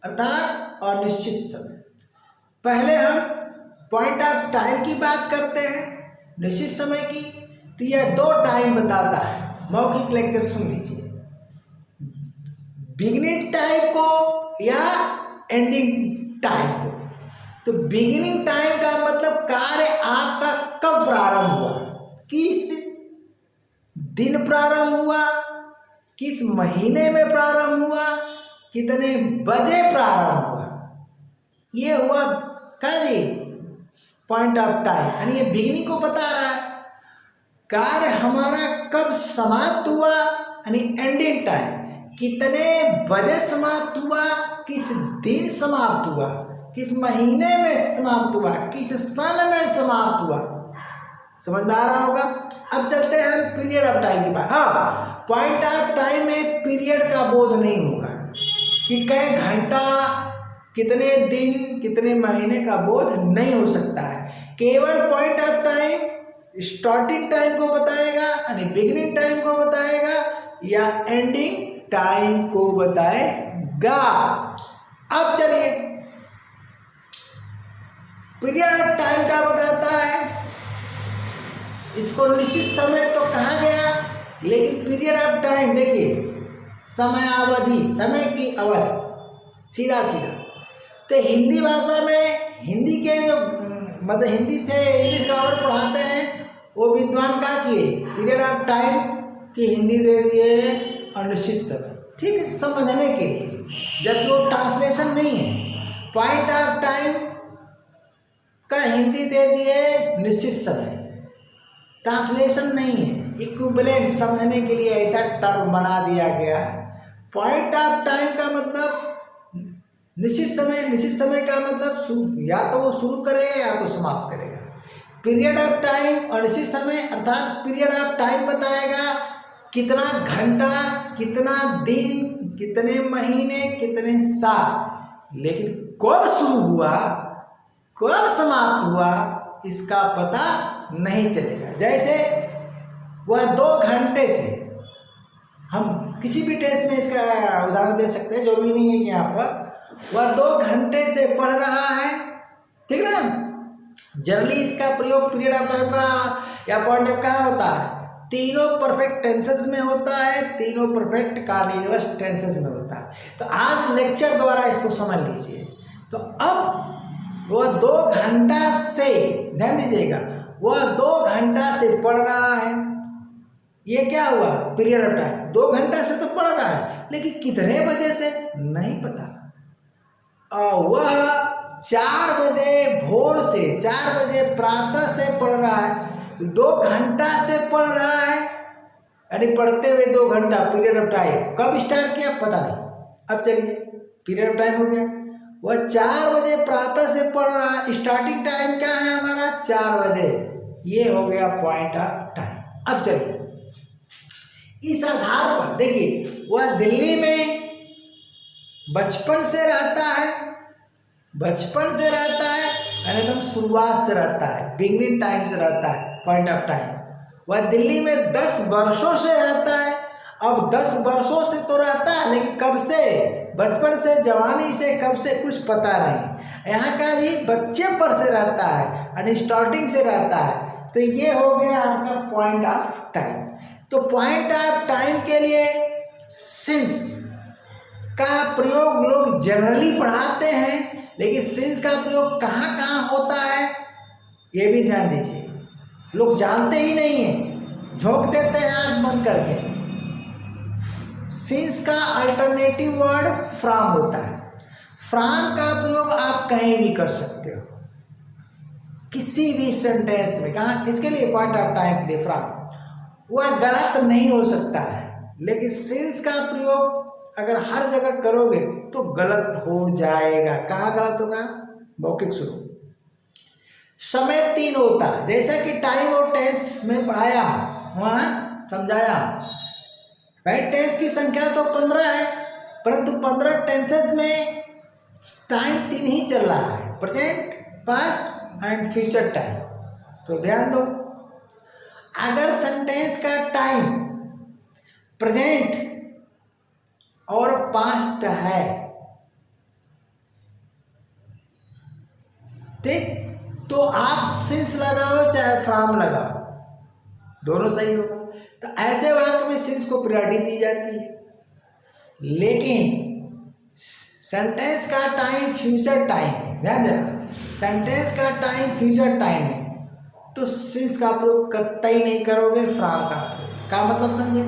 अर्थात अनिश्चित समय। पहले हम पॉइंट ऑफ टाइम की बात करते हैं, निश्चित समय की। तो यह दो टाइम बताता है, मौखिक लेक्चर सुन लीजिए। बिगिनिंग टाइम को या एंडिंग टाइम को। तो बिगिनिंग टाइम का मतलब कार्य आपका कब प्रारंभ हुआ, किस दिन प्रारंभ हुआ, किस महीने में प्रारंभ हुआ, कितने बजे प्रारंभ हुआ, ये हुआ कार्य पॉइंट ऑफ टाइम, यानी ये बिगिनिंग को बता रहा है। कार्य हमारा कब समाप्त हुआ, यानी एंडिंग टाइम, कितने बजे समाप्त हुआ, किस दिन समाप्त हुआ, किस महीने में समाप्त हुआ, किस सन में समाप्त हुआ। समझ में आ रहा होगा। अब चलते हैं हम पीरियड ऑफ टाइम की बात। हाँ, पॉइंट ऑफ टाइम में पीरियड का बोध नहीं होगा कि कई घंटा, कितने दिन कितने महीने का बोध नहीं हो सकता है। केवल point of time starting time को बताएगा यानी बिगिनिंग टाइम को बताएगा या एंडिंग टाइम को बताएगा। अब चलिए पीरियड ऑफ टाइम का बताता है। इसको निश्चित समय तो कहा गया, लेकिन पीरियड ऑफ टाइम देखिए समय अवधि, समय की अवधि सीधा सीधा। तो हिंदी भाषा में हिंदी के जो मतलब हिंदी से इंग्लिश ग्रामर पढ़ाते हैं वो विद्वान का किए पीरियड ऑफ टाइम की हिंदी दे दिए अनिश्चित समय, ठीक है, समझने के लिए, जबकि वो ट्रांसलेशन नहीं है। पॉइंट ऑफ टाइम का हिंदी दे दिए निश्चित समय, ट्रांसलेशन नहीं है, इक्विवेलेंट समझने के लिए ऐसा टर्म बना दिया गया है। पॉइंट ऑफ टाइम का मतलब निश्चित समय, निश्चित समय का मतलब या तो वो शुरू करेगा या तो समाप्त करेगा। पीरियड ऑफ टाइम और निश्चित समय अर्थात पीरियड ऑफ टाइम बताएगा कितना घंटा, कितना दिन, कितने महीने, कितने साल, लेकिन कब शुरू हुआ कब समाप्त हुआ इसका पता नहीं चलेगा। जैसे वह 2 घंटे से, हम किसी भी टेस्ट में इसका उदाहरण दे सकते हैं, जरूरी नहीं है कि यहाँ पर वह 2 घंटे से पढ़ रहा है, ठीक ना। जनरली इसका प्रयोग पीरियड ऑफ टाइम का या पॉइंट ऑफ कहाँ होता है, तीनों परफेक्ट टेंसेस में होता है, तीनों परफेक्ट कंटीन्यूअस टेंसेस में होता है। तो आज लेक्चर द्वारा इसको समझ लीजिए। तो अब वह 2 घंटा से, ध्यान दीजिएगा, वह 2 घंटा से पढ़ रहा है। ये क्या हुआ, पीरियड ऑफ टाइम। 2 घंटा से तो पढ़ रहा है, लेकिन कितने बजे से नहीं पता। और वह 4 बजे भोर से, 4 बजे प्रातः से पढ़ रहा है। तो 2 घंटा से पढ़ रहा है, यानी पढ़ते हुए 2 घंटा पीरियड ऑफ टाइम। कब स्टार्ट किया पता नहीं। अब चलिए पीरियड ऑफ टाइम हो गया। वह 4 बजे प्रातः से पढ़ रहा है, स्टार्टिंग टाइम क्या है हमारा 4 बजे, ये हो गया पॉइंट ऑफ टाइम। अब चलिए इस आधार पर देखिए वह दिल्ली में बचपन से रहता है, बचपन से रहता है यानी एकदम शुरुआत से रहता है, बिगिनिंग टाइम से रहता है, पॉइंट ऑफ टाइम। वह दिल्ली में 10 वर्षों से रहता है। अब 10 वर्षों से तो रहता है, लेकिन कब से, बचपन से, जवानी से, कब से कुछ पता नहीं। यहाँ का भी बच्चे पर से रहता है यानी स्टार्टिंग से रहता है। तो ये हो गया आपका पॉइंट ऑफ टाइम। तो पॉइंट ऑफ टाइम के लिए सिंस का प्रयोग लोग जनरली पढ़ाते हैं, लेकिन सिंस का प्रयोग कहाँ कहाँ होता है ये भी ध्यान दीजिए। लोग जानते ही नहीं हैं, झोंक देते हैं आँख बंद करके। सिंस का अल्टरनेटिव वर्ड फ्रॉम होता है। फ्रॉम का प्रयोग आप कहीं भी कर सकते हो, किसी भी सेंटेंस में। कहाँ, किसके लिए, पॉइंट ऑफ टाइम के लिए फ्रॉम। वह गलत नहीं हो सकता है, लेकिन सिंस का प्रयोग अगर हर जगह करोगे तो गलत हो जाएगा। कहाँ गलत होगा, मौखिक शुरू। समय 3 होता है, जैसा कि टाइम और टेंस में पढ़ाया, वहाँ समझाया। भाई टेंस की संख्या तो 15 है, परंतु 15 टेंसेस में टाइम 3 ही चल रहा है, present, past and future time. तो ध्यान दो, अगर सेंटेंस का टाइम प्रेजेंट और पास्ट है, ठीक, तो आप सिंस लगाओ चाहे फ्रॉम लगाओ, दोनों सही होगा। तो ऐसे वाक्य में सिंस को प्रायोरिटी दी जाती है। लेकिन सेंटेंस का टाइम फ्यूचर टाइम है, ध्यान देना, सेंटेंस का टाइम फ्यूचर टाइम है, तो सिंस का प्रयोग कतई नहीं करोगे, फ्रॉम का प्रयोग। का मतलब समझे,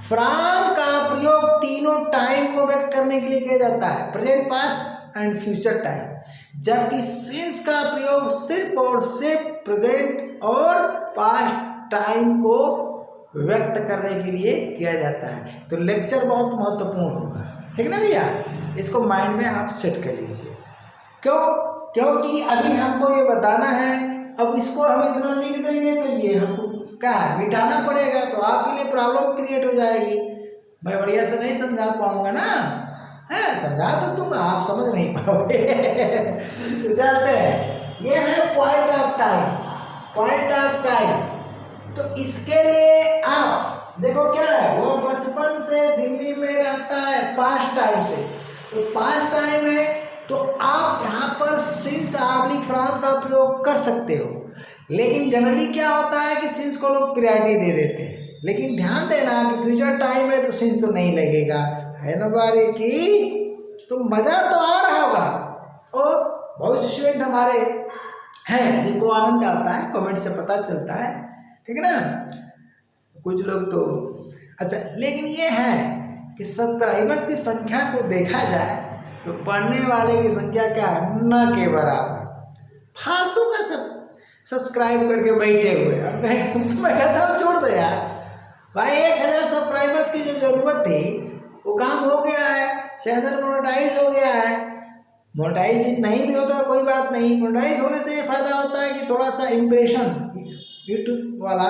फ्रॉम का प्रयोग तीनों टाइम को व्यक्त करने के लिए किया जाता है, present, past and future time. जबकि सिंस का प्रयोग सिर्फ और सिर्फ प्रेजेंट और पास्ट टाइम को व्यक्त करने के लिए किया जाता है। तो लेक्चर बहुत महत्वपूर्ण होगा, ठीक ना भैया, इसको माइंड में आप सेट कर लीजिए। क्यों, क्योंकि अभी हमको ये बताना है, अब इसको हम इतना लिख देंगे तो ये हमको क्या है, मिटाना पड़ेगा, तो आपके लिए प्रॉब्लम क्रिएट हो जाएगी, मैं बढ़िया से नहीं समझा पाऊंगा ना। है, समझा तो दूंगा, आप समझ नहीं पाओगे। तो चलते हैं, ये है point of time, point of time. तो इसके लिए आप देखो क्या है, वो बचपन से दिल्ली में रहता है, पास्ट टाइम से, तो पास्ट टाइम है, तो आप यहाँ पर सिंस ऑब्लिक फ्रॉम का प्रयोग कर सकते हो। लेकिन जनरली क्या होता है कि सिंस को लोग प्रायोरिटी दे देते हैं, लेकिन ध्यान देना कि फ्यूचर टाइम है तो सिंस तो नहीं लगेगा, है ना बारी की। तो मजा तो आ रहा होगा, और बहुत से स्टूडेंट हमारे हैं जिनको आनंद आता है, कमेंट से पता चलता है, ठीक है ना। कुछ लोग तो अच्छा, लेकिन ये है कि सब्सक्राइबर्स की संख्या को देखा जाए तो पढ़ने वाले की संख्या क्या है, न के बराबर। फालतू का सब सब्सक्राइब करके बैठे हुए, अब मैं कहता हूँ छोड़ दो यार भाई, 1000 सब्सक्राइबर्स की जो जरूरत थी वो काम हो गया है, चैनल मोनेटाइज हो गया है। मोनेटाइज भी नहीं भी होता कोई बात नहीं, मोनेटाइज होने से ये फायदा होता है कि थोड़ा सा इम्प्रेशन यूट्यूब वाला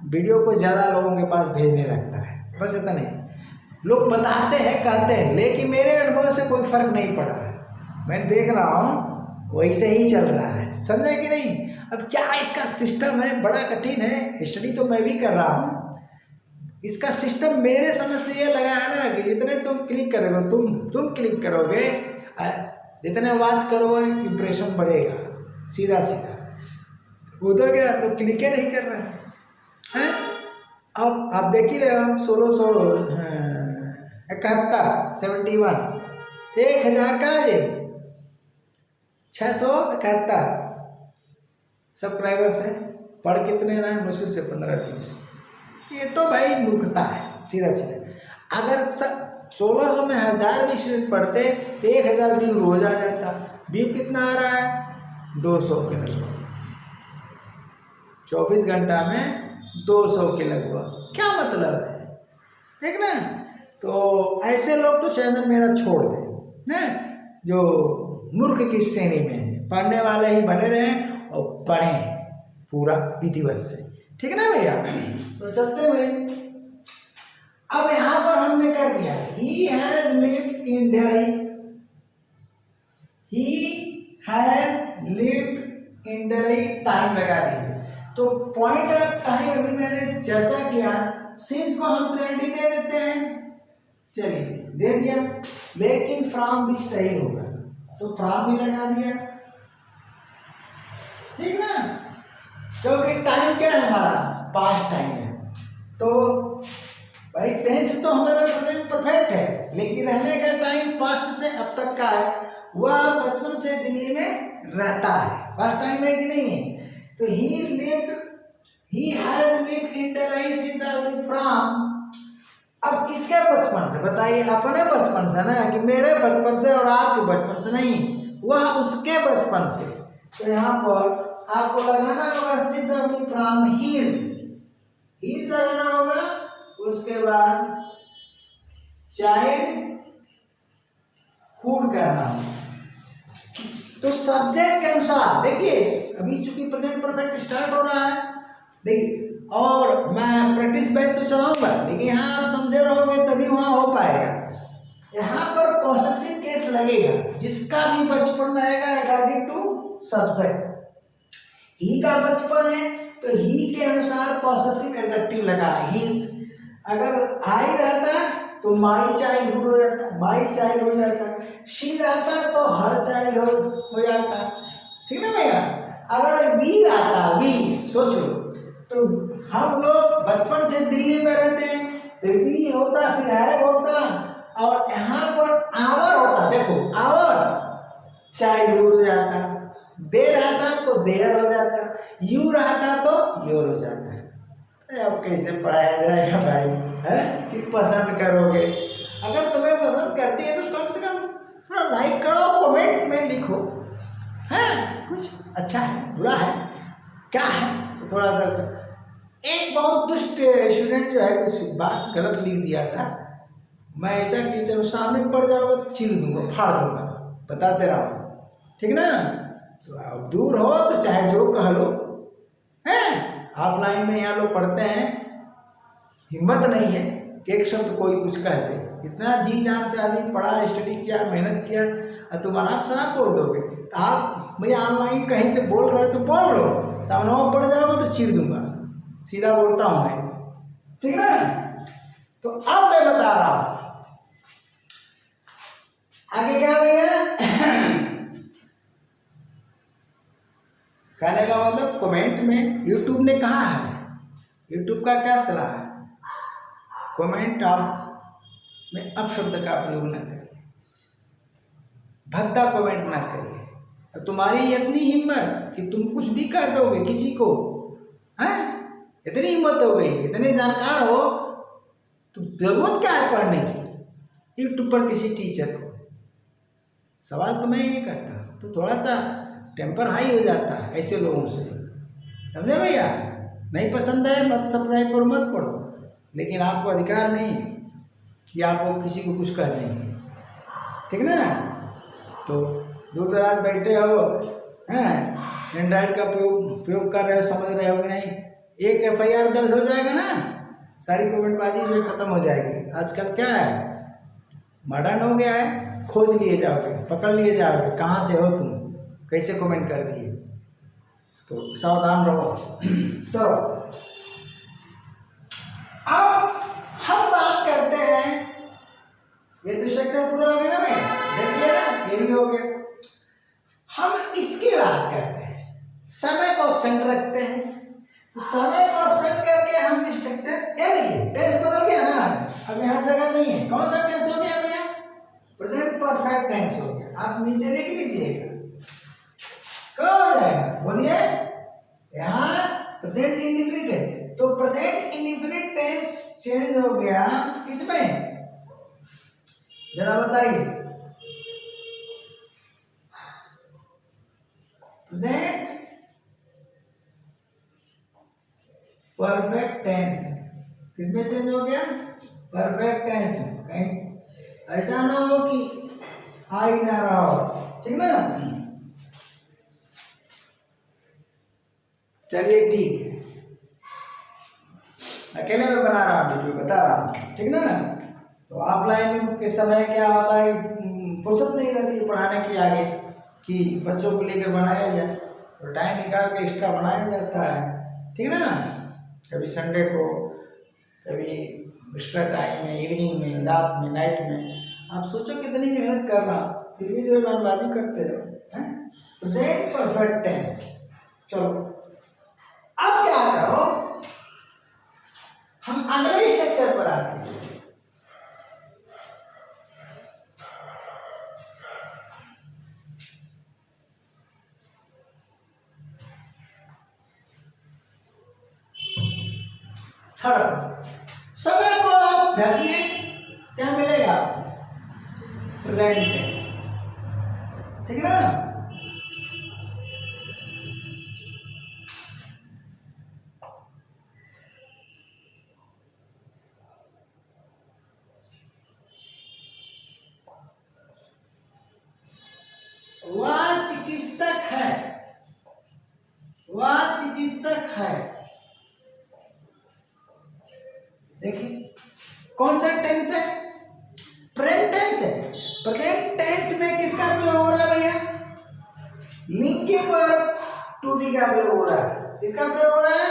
वीडियो को ज़्यादा लोगों के पास भेजने लगता है, बस इतना नहीं। लोग बताते हैं, कहते हैं, लेकिन मेरे अनुभव से कोई फर्क नहीं पड़ा, मैं देख रहा हूँ वैसे ही चल रहा है, समझे कि नहीं। अब क्या इसका सिस्टम है, बड़ा कठिन है, स्टडी तो मैं भी कर रहा हूँ। इसका सिस्टम मेरे समझ से ये लगा है ना कि जितने तुम क्लिक करोगे, तुम क्लिक करोगे, जितने वॉच करोगे इम्प्रेशन बढ़ेगा, सीधा सीधा। उधर क्या तो क्लिक ही नहीं कर रहा है। अब आप देख ही रहे हो, 1671 1000 का है, 671 सब्सक्राइबर्स है, पढ़ कितने रहे मुश्किल से 15-20। ये तो भाई मूर्खता है, सीधा सीधा। अगर 1600 में 1000 भी स्टूडेंट पढ़ते तो 1000 व्यू रोज आ जाता। व्यू कितना आ रहा है, 200 के लगभग, 24 घंटा में 200 के लगभग, क्या मतलब है, ठीक ना। तो ऐसे लोग तो चैनल मेरा छोड़ दें हैं, जो मूर्ख की श्रेणी में है, पढ़ने वाले ही बने रहें और पढ़ें पूरा विधिवत से, ठीक है ना भैया। तो चलते हुए अब यहाँ पर हमने कर दिया, he has lived in Delhi, he has lived in Delhi, time लगा दिए। तो पॉइंट ऑफ टाइम अभी मैंने चर्चा किया, सिंस को हम प्रायोरिटी दे देते हैं, चलिए दे दिया, लेकिन फ्रॉम भी सही होगा, तो फ्रॉम भी लगा दिया, ठीक ना, क्योंकि टाइम क्या है हमारा, पास्ट टाइम है। तो भाई टेंस तो हमारा प्रेजेंट परफेक्ट है, लेकिन रहने का टाइम पास्ट से अब तक का है, वह बचपन से दिल्ली में रहता है, पास्ट टाइम है कि नहीं है। तो he has lived in Delhi since I was from, अब किसके बचपन से बताइए, अपने बचपन से ना, कि मेरे बचपन से और आपके बचपन से नहीं, वह उसके बचपन से। तो यहाँ पर आपको लगाना होगा since I was from his लगाना होगा, उसके बाद चाइल्ड हुड करना होगा। तो सब्जेक्ट के अनुसार देखिए, अभी चूंकि प्रेजेंट परफेक्ट स्टार्ट हो रहा है, देखिए, और मैं प्रैक्टिस बैच तो चलाऊंगा, लेकिन यहाँ आप समझे रहोगे तभी वहाँ हो पाएगा। यहाँ पर पॉसेसिव केस लगेगा, जिसका भी बचपन रहेगा अकॉर्डिंग टू सब्जेक्ट। ही का बचपन है तो ही के अनुसार पॉसेसिव एडजेक्टिव लगा, ही। अगर आई रहता तो माई चाइल्डहुड हो जाता, माई चाइल्ड हो जाता, शी रहता तो हर चाइल्ड हो जाता, ठीक ना भैया। अगर वी रहता, वी सोच लो, तो हम लोग बचपन से दिल्ली में रहते हैं, तो वी होता, फिर हैव होता, और यहाँ पर आवर होता, देखो आवर चाइल्डहुड हो जाता, दे रहता तो देयर हो जाता, यू रहता तो योर हो जाता। अब कैसे पढ़ाया जाएगा भाई, है कि पसंद करोगे। अगर तुम्हें पसंद करती है तो कम से कम थोड़ा लाइक करो, कमेंट में लिखो, है कुछ अच्छा है बुरा है क्या है, तो थोड़ा सा। एक बहुत दुष्ट स्टूडेंट जो है कुछ बात गलत लिख दिया था, मैं ऐसा टीचर सामने पड़ जाऊंगा तो छील दूंगा, फाड़ दूंगा, बताते रहो, ठीक ना। तो अब दूर हो तो चाहे जो कह लो, है ऑफलाइन में यहाँ लोग पढ़ते हैं, हिम्मत नहीं है कि एक शब्द कोई कुछ कह दे। इतना जी जान से आदमी पढ़ा, स्टडी किया, मेहनत किया, और तुम अनाप शनाप बोल दोगे। तो आप भैया ऑनलाइन कहीं से बोल रहे हो तो बोल लो, सामने में पड़ जाओगे तो चीर दूंगा, सीधा बोलता हूँ मैं, ठीक ना। तो अब मैं बता रहा हूं आगे क्या भैया। कहने का मतलब कमेंट में यूट्यूब ने कहा है, यूट्यूब का क्या सलाह है, कमेंट आप में अपशब्द का प्रयोग न करिए, भद्दा कमेंट ना करिए। और तुम्हारी इतनी हिम्मत कि तुम कुछ भी कह दोगे किसी को, हैं? इतनी हिम्मत हो गई, इतने जानकार हो, तो जरूरत क्या है पढ़ने की यूट्यूब पर किसी टीचर को। सवाल तो मैं ये करता, तो थोड़ा सा टेम्पर हाई हो जाता है ऐसे लोगों से, समझे भैया। नहीं पसंद है मत सब्सक्राइब करो, मत पढ़ो, लेकिन आपको अधिकार नहीं है कि आप किसी को कुछ कह देंगे, ठीक ना। तो दूर दराज बैठे हो, हैं, एंड्रॉइड का प्रयोग कर रहे हो, समझ रहे हो कि नहीं, एक FIR दर्ज हो जाएगा ना, सारी कमेंटबाजी जो खत्म हो जाएगी। आजकल क्या है, मॉडर्न हो गया है, खोज लिए जाओगे, पकड़ लिए जाओगे, कहाँ से हो तुम, कैसे कमेंट कर दिए, तो सावधान रहो। चलो अब हम बात करते हैं, ये तो सेक्शन पूरा हो गया ना भाई, देखिए ना, ये भी हो गया। हम इसकी बात करते हैं, समय को ऑप्शन रखते हैं, तो समय को ऑप्शन करके हम स्ट्रक्चर, ये देखिए टेंस बदल गया ना, अब यहाँ जगह नहीं है, कौन सा टेंस हो गया भैया, प्रेजेंट परफेक्ट टेंस हो गया। आप नीचे लिख लीजिएगा, क्या हो जाएगा बोलिए, यहाँ प्रेजेंट इंडेफिनिट है, तो प्रेजेंट इंडेफिनिट टेंस चेंज हो गया किसमें, जरा बताइए, प्रेजेंट परफेक्ट टेंस किसमें चेंज हो गया, परफेक्ट टेंस में। कहीं ऐसा ना हो कि आ ही ना रहा हो, ठीक ना। चलिए ठीक है, अकेले में बना रहा हूँ वीडियो, बता रहा हूँ, ठीक ना। तो ऑफलाइन के समय क्या होता है, फुर्सत नहीं रहती पढ़ाने की आगे कि बच्चों को लेकर बनाया जाए, तो टाइम निकाल के एक्स्ट्रा बनाया जाता है, ठीक ना। कभी संडे को, कभी एक्स्ट्रा टाइम में, इवनिंग में, रात में, नाइट में। आप सोचो कितनी मेहनत कर रहा, फिर भी जो है बर्बादी करते हो, हैं। Present perfect tense. चलो अब क्या करो, हम अगले स्ट्रक्चर पर आते हैं। थर्ड, समय को आप ढकिए, क्या मिलेगा, प्रेजेंट टेंस, ठीक ना। वह चिकित्सक है, वह चिकित्सक है, देखिए कौन सा टेंस है, प्रेजेंट टेंस है। प्रेजेंट टेंस में किसका प्रयोग हो रहा है भैया, लिंकिंग वर्ब टू बी का प्रयोग हो रहा है, किसका प्रयोग हो रहा है,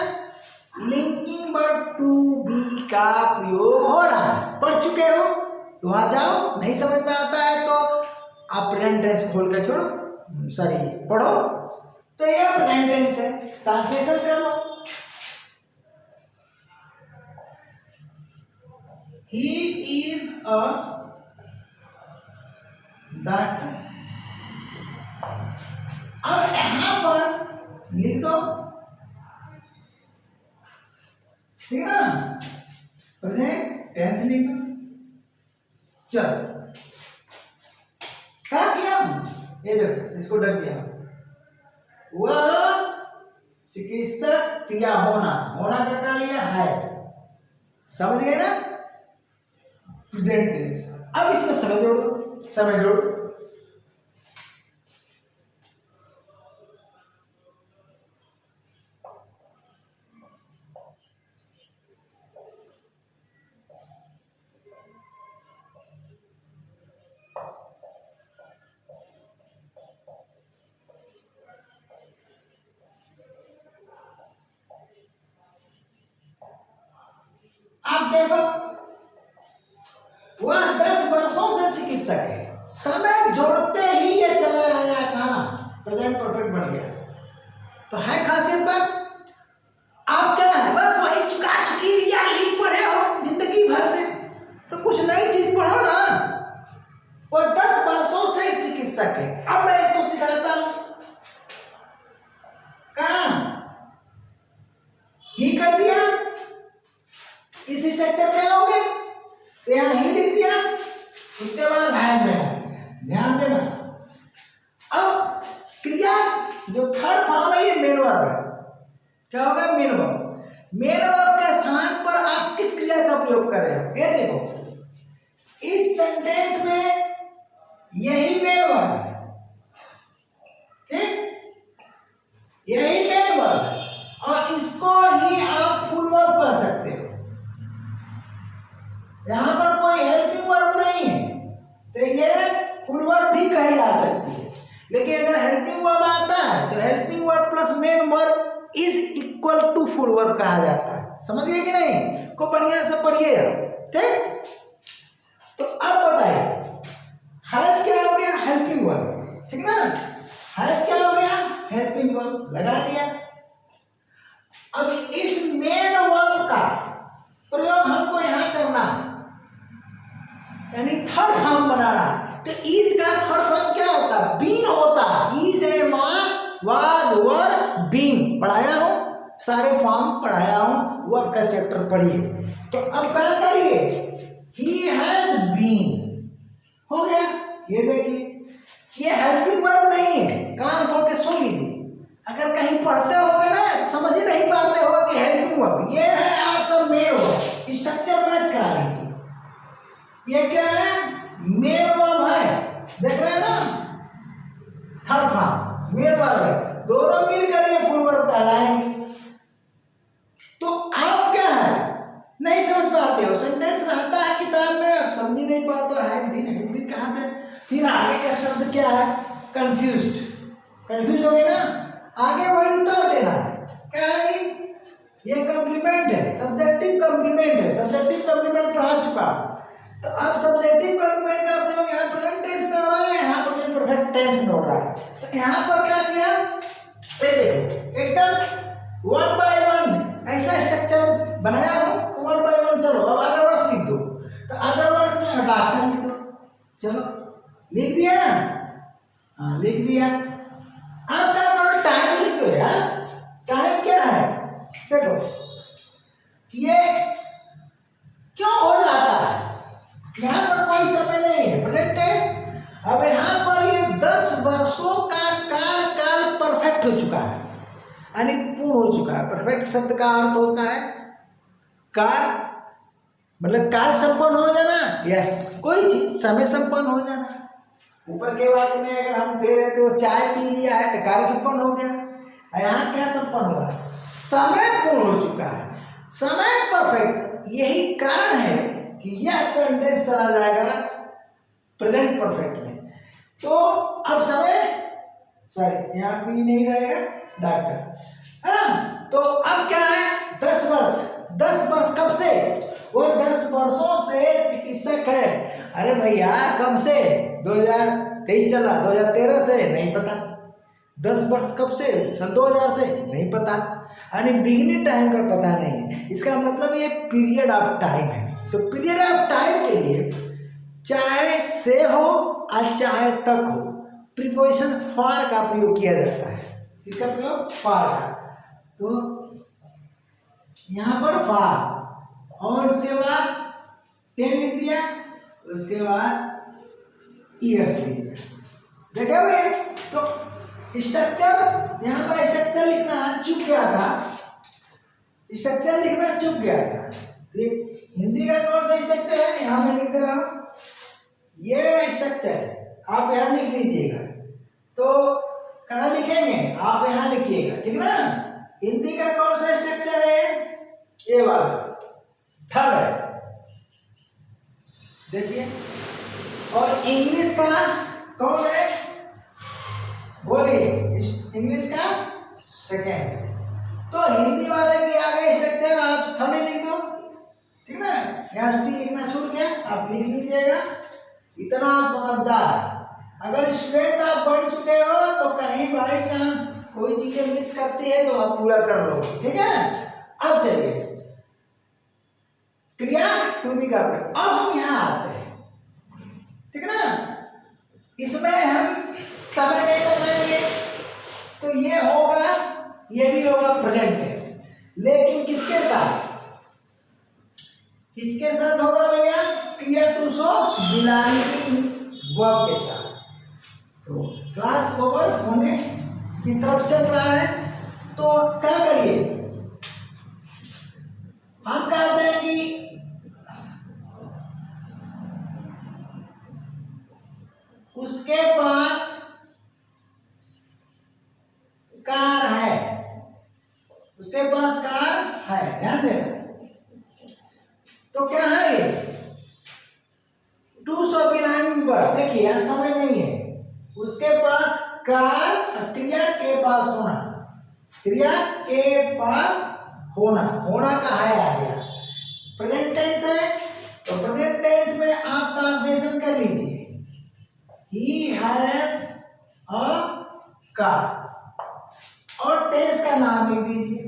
लिंकिंग वर्ब टू बी का प्रयोग हो रहा है। पढ़ चुके हो तो वहां जाओ, नहीं समझ में आता है तो आप प्रेजेंट टेंस खोल के छोड़ो, सॉरी पढ़ो, तो ये प्रेजेंट टेंस है, ट्रांसलेशन कर लो। He is a doctor। अब यहां पर लिख दो, ठीक है ना, प्रेजेंट टेंस लिख दो। चलो क्या किया, ये देखो इसको ढक दिया, वह चिकित्सक क्रिया होना, होना का क्या लिया है, समझ गए ना, प्रेजेंट टेंस। अब इसमें समय जोड़ो, समय जोड़ो, वह 10 वर्षों से चिकित्सक है। समय जोड़ते ही ये चला आया कहाँ, प्रेजेंट परफेक्ट बन गया। तो है खासियत पर आप क्या है, बस वही चुका चुकी लिया ली पढ़े हो जिंदगी भर से, तो कुछ नई चीज पढ़ो ना। वो 10 वर्षों से चिकित्सक है, अब मैं इसको सिखाता हूं। कहाँ ही कर दिया, इस स्ट्रक्चर में आओगे तो यहां ही लिख दिया, उसके बाद ध्यान देना। अब क्रिया जो थर्ड फॉर्म है ये मेन वर्ब है। क्या होगा, मेन वर्ब। मेन वर्ब के स्थान पर आप किस क्रिया का प्रयोग कर रहे हो, ये देखो इस सेंटेंस में यही मेन वर्ब है, ठीक, यही मेन वर्ब है और इसको ही आप फुल वर्ब कर सकते हो। यहां पर कोई हेल्पिंग वर्ब नहीं है तो ये फुल वर्ब भी कही जा सकती है। लेकिन अगर हेल्पिंग वर्ब आता है तो helping verb plus main verb is equal to full verb कहा जाता है। समझ गए कि नहीं, को बढ़िया से पढ़िए, ठीक। तो अब बताइए हैज क्या हो गया, हेल्पिंग वर्ब, ठीक ना। हैज क्या हो गया, हेल्पिंग वर्ब, लगा दिया। अब इस मेन वर्ब का प्रयोग हमको यहां करना है, यानी थर्ड फॉर्म बनाना है। तो इज का थर्ड फॉर्म क्या होता है, बीन होता है। Is a was were been पढ़ाया हूं, सारे फॉर्म पढ़ाया हूं, वर्ब का चैप्टर पढ़िए। तो अब क्या करिए, ही हैज बीन हो गया। ये देखिए ये हेल्पिंग वर्ब नहीं है, कान खोल के सुन लीजिए। अगर कहीं पढ़ते होगे ना समझ ही नहीं पाते हो कि हेल्पिंग वर्ब ये है आपका मेन वर्ब, स्ट्रक्चर मैच करा लीजिए। ये क्या है, मेन वर्ब है, देख रहे हैं ना, थर्ड फॉर्म मेन वर्ब है, दोनों मिलकर ये फुल वर्ब कहलाएंगे। तो आप क्या है नहीं समझ पाते हो, सेंटेंस रहता है किताब में, समझ ही नहीं पाते हो हैज बीन कहां से, फिर आगे का शब्द क्या है, कंफ्यूज्ड, कंफ्यूज हो गए ना, आगे वही उतार देना है। क्या है ये कॉम्प्लीमेंट है, सब्जेक्टिव कॉम्प्लीमेंट है, सब्जेक्टिव कॉम्प्लीमेंट पढ़ा चुका। तो अब सब्जेक्टिव कॉम्प्लीमेंट का प्रयोग यहाँ प्रेजेंट टेंस में हो रहा है, यहाँ प्रेजेंट परफेक्ट टेंस में हो रहा है। तो यहाँ पर क्या किया, ये देखो एकदम 1 by 1 ऐसा स्ट्रक्चर बनाया हो, 1 by 1 चलो अब अदर वर्ड्स लिख दो। तो अदर वर्ड्स में हटा कर लिख दो, चलो लिख दिया, हाँ लिख दिया। अब क्या करो, टाइम लिख दो यार, टाइम क्या है, देखो ये क्यों हो जाता है, यहाँ पर कोई समय नहीं है, प्रेजेंट टेंस। अब यहाँ पर ये 10 वर्षों का काल परफेक्ट हो चुका है, यानी पूर्ण हो चुका है। परफेक्ट शब्द का अर्थ होता है काल, मतलब काल संपन्न हो जाना, यस, कोई चीज समय संपन्न हो जाना। ऊपर के वाक्य में अगर हम दे रहे थे वो चाय पी लिया है तो कार्य संपन्न हो गया। यहाँ क्या संपन्न हुआ, समय पूर्ण हो चुका है, समय परफेक्ट। यही कारण है कि यह सेंटेंस चला जाएगा प्रेजेंट परफेक्ट में। तो अब समय, सॉरी यहाँ भी नहीं रहेगा डॉक्टर, हाँ। तो अब क्या है, 10 वर्ष, 10 वर्ष कब से, वो 10 वर्षों से चिकित्सक है। अरे भैया कब से, 2023 चला, 2013 से नहीं पता, 10 वर्ष कब से, सन 2000 से नहीं पता, यानी बिगिनिंग टाइम का पता नहीं है। इसका मतलब ये पीरियड ऑफ टाइम है। तो पीरियड ऑफ टाइम के लिए चाहे से हो और चाहे तक हो, प्रीपोजिशन फॉर का प्रयोग किया जाता है। इसका प्रयोग फॉर का, तो यहाँ पर फॉर और उसके बाद 10 लिख दिया, उसके बाद ईयर्स लिख दिया, देखा भैया। तो स्ट्रक्चर यहाँ पर स्ट्रक्चर लिखना चुक गया था, स्ट्रक्चर लिखना चुक गया था। तो हिंदी का कौन सा स्ट्रक्चर है, यहाँ मैं लिख दे रहा हूँ, ये स्ट्रक्चर है, आप यहाँ लिख लीजिएगा। तो कहाँ लिखेंगे, आप यहाँ लिखिएगा, ठीक ना। हिंदी का कौन सा स्ट्रक्चर है, ये वाला थर्ड है, देखिए। और इंग्लिश का कौन है, बोलिए, इंग्लिश का सेकेंड। तो हिंदी वाले के आगे स्ट्रक्चर आप थर्ड लिख दो, ठीक ना। यहाँ टी लिखना छूट गया, आप लिख लीजिएगा। इतना आप समझदार। अगर स्टूडेंट आप पढ़ चुके हो तो कहीं बाई चांस कोई चीजें मिस करती है तो आप पूरा कर लो, ठीक है। अब चलिए क्रिया टू बी का प्रयोग। अब हम यहाँ आते हैं, ठीक है ना। इसमें हम समय नहीं लगाएंगे तो ये होगा, ये भी होगा प्रेजेंट टेंस, लेकिन किसके साथ, किसके साथ होगा भैया, क्रिया टू सो बिलोंगिंग वर्ब के साथ। तो क्लास ओवर होने की तरफ चल रहा है, तो क्या करिए, हम कहते हैं कि उसके पास कार है, उसके पास कार है, ध्यान देना। तो क्या है ये टू सो बिलोंगिंग वर्ब। देखिए यहां समय नहीं है, उसके पास कार, क्रिया के पास होना, क्रिया के पास होना, होना का है आ गया। प्रेजेंट टेंस है तो प्रेजेंट टेंस में आप ट्रांसलेशन कर लीजिए, ही हैज अ कार, और टेंस का नाम लिख दीजिए,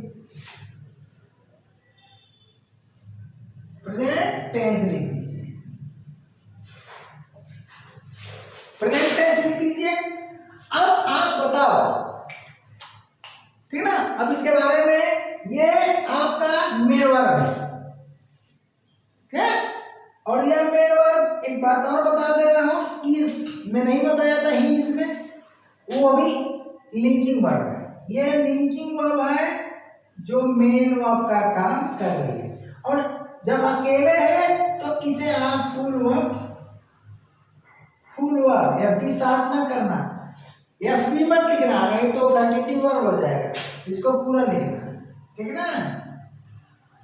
प्रेजेंट टेंस लिख दीजिए, प्रेजेंट टेंस लिख दीजिए। अब आप बताओ, ठीक ना, अब इसके बारे में, ये आपका मेन वर्ब है, क्या, और यह मेन वर्ब, एक बात और बता दे रहा हूं, इस में नहीं बताया था, ही इस में, वो भी लिंकिंग वर्ब है। ये लिंकिंग वर्ब है जो मेन वर्ब का काम कर रही है, और जब अकेले है तो इसे आप फुल वर्ब या बी शार्प ना करना, एफ बी मत लिखना, नहीं तो फ्रैक्टिव वर्ब हो जाएगा, इसको पूरा लिखना, ठीक है ना।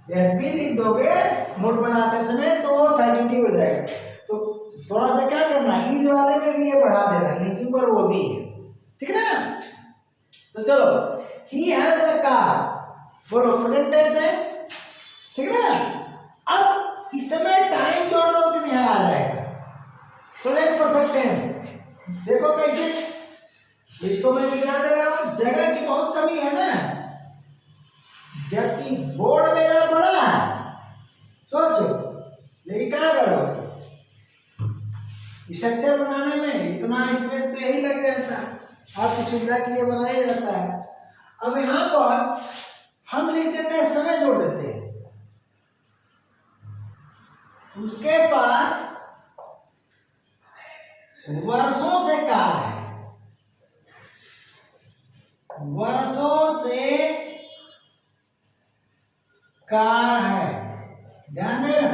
एफ बी लिख दोगे नोट बनाते समय तो वो फ्रैक्टिव हो जाएगा, तो थोड़ा सा क्या करना, इस वाले में भी ये बढ़ा देना, लिंकिंग वर्ब वो भी है, ठीक है ना। तो चलो, ही हैज अ कार, बोलो प्रेजेंट टेंस है, ठीक है ना। अब इसमें टाइम जोड़ दो तो यहाँ आ जाएगा प्रेजेंट परफेक्ट टेंस। देखो कैसे, इसको मैं मिला दे रहा हूं, जगह की बहुत कमी है ना, जबकि बोर्ड मेरा बड़ा है, सोचो, लेकिन क्या करोगे, स्ट्रक्चर बनाने में इतना स्पेस तो यही लग जाता है, आपकी सुविधा के लिए बनाया जाता है। अब यहाँ पर हम लिख देते हैं, समय जोड़ देते हैं, उसके पास वर्षों से कार है, वर्षों से कार है, ध्यान देना।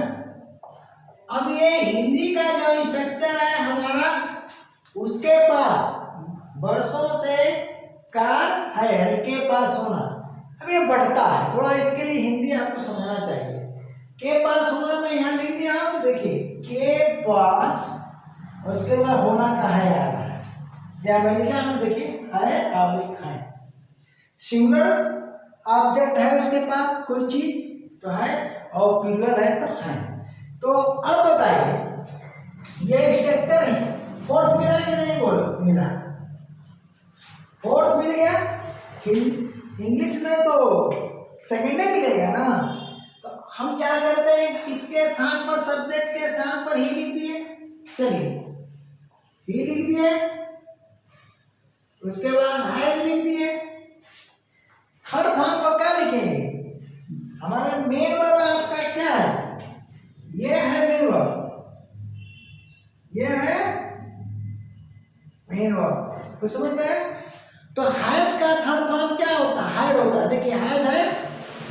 अब ये हिंदी का जो स्ट्रक्चर है हमारा, उसके पास वर्षों से कार है, के पास होना, अब ये बढ़ता है थोड़ा, इसके लिए हिंदी आपको समझना चाहिए। के पास होना मैं यहाँ लिख दिया हूं, तो देखिए के पास, उसके बाद होना का है आ रहा है, या मैं लिखा हूं, देखिए है, आप लिखा है, सिंगुलर ऑब्जेक्ट है उसके पास कोई चीज तो है, और प्लूरल है तो है। तो अब बताइए ये स्ट्रक्चर है, फोर्थ मिला कि नहीं, बोलो मिला, फोर्थ मिल गया। इंग्लिश में तो सेकेंड मिलेगा ना, तो हम क्या करते हैं, इसके स्थान पर, सब्जेक्ट के स्थान पर ही लिख दिए, चलिए ही लिख दिए, उसके बाद हैज लिख दिए। थर्ड फॉर्म को क्या लिखेंगे, हमारा मेन वर्ब आपका क्या है, ये है मेन वर्ब, ये है मेन वर्ब, कुछ समझ में। तो हैज का थर्ड फॉर्म क्या होता है, हैड होता है। देखिए हैज है,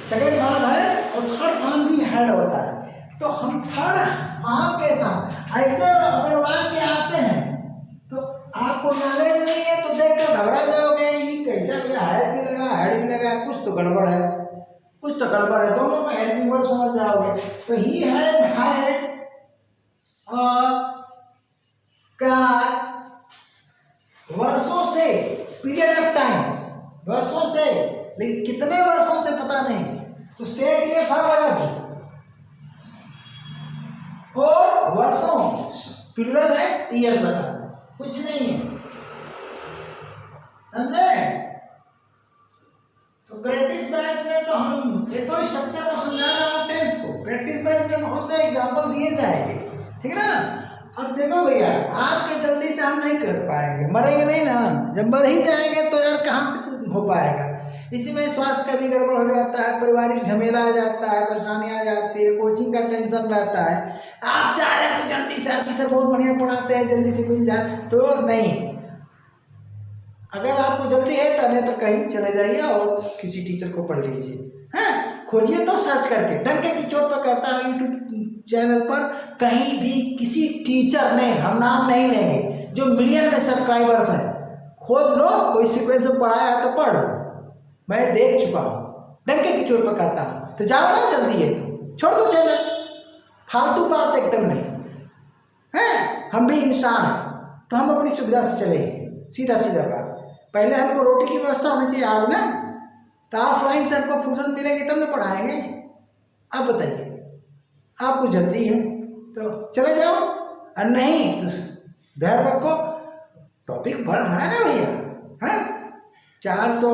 सेकंड फॉर्म है, और थर्ड फॉर्म भी हैड होता है। तो हम थर्ड फॉर्म के साथ ऐसे अगर वाक्य आते हैं तो आपको नॉलेज नहीं है तो देख कर घबरा जाओगे, ये कैसा भैया, हैज भी लगा हैड भी लगा, कुछ तो गड़बड़ है, कुछ तो गड़बड़ है, दोनों को हेल्पिंग वर्ब समझ जाओगे। तो he has had a car, वर्षों से, पीरियड ऑफ टाइम, वर्षों से, लेकिन कितने वर्षों से पता नहीं, तो से के लिए फॉर्म लगा दो, और वर्षों प्लूरल है ईयर्स लगाना, कुछ नहीं है, समझे। तो प्रैक्टिस बैच में तो हम ये तो स्ट्रक्चर को समझा रहा हूँ टेंस को, प्रैक्टिस बैच में बहुत से एग्जाम्पल दिए जाएंगे, ठीक है ना। अब देखो भैया, आज के जल्दी से हम नहीं कर पाएंगे, मरेंगे नहीं ना, जब मर ही जाएंगे तो यार कहाँ से हो पाएगा। इसी में स्वास्थ्य का भी गड़बड़ हो जाता है, पारिवारिक झमेला आ जाता है, परेशानी आ जाती है, कोचिंग का टेंशन रहता है। आप चाह रहे हैं तो जल्दी से टीचर बहुत बढ़िया पढ़ाते हैं, जल्दी से मिल जाए, तो नहीं। अगर आपको जल्दी है तो अन्यत्र कहीं चले जाइए और किसी टीचर को पढ़ लीजिए, हैं, खोजिए तो सर्च करके। डंके की चोट पर कहता हूँ यूट्यूब चैनल पर कहीं भी किसी टीचर ने, हम नाम नहीं लेंगे, जो मिलियन में सब्सक्राइबर्स हैं, खोज लो, कोई सीक्वेंस में पढ़ाया है तो पढ़ लो, मैं देख चुका हूँ। डंके की चोट पर कहता हूँ, तो जाओ ना जल्दी है तो छोड़ दो चैनल, फालतू बात एकदम नहीं है। हम भी इंसान हैं तो हम अपनी सुविधा से चलेंगे, सीधा सीधा बात। पहले हमको रोटी की व्यवस्था होनी चाहिए आज ना, तो ऑफलाइन से हमको फुर्सत मिलेगी तब ना पढ़ाएंगे। अब बताइए, आपको जल्दी है तो चले जाओ, और नहीं तो धैर्य रखो, टॉपिक बढ़ रहा है ना भैया, हाँ 400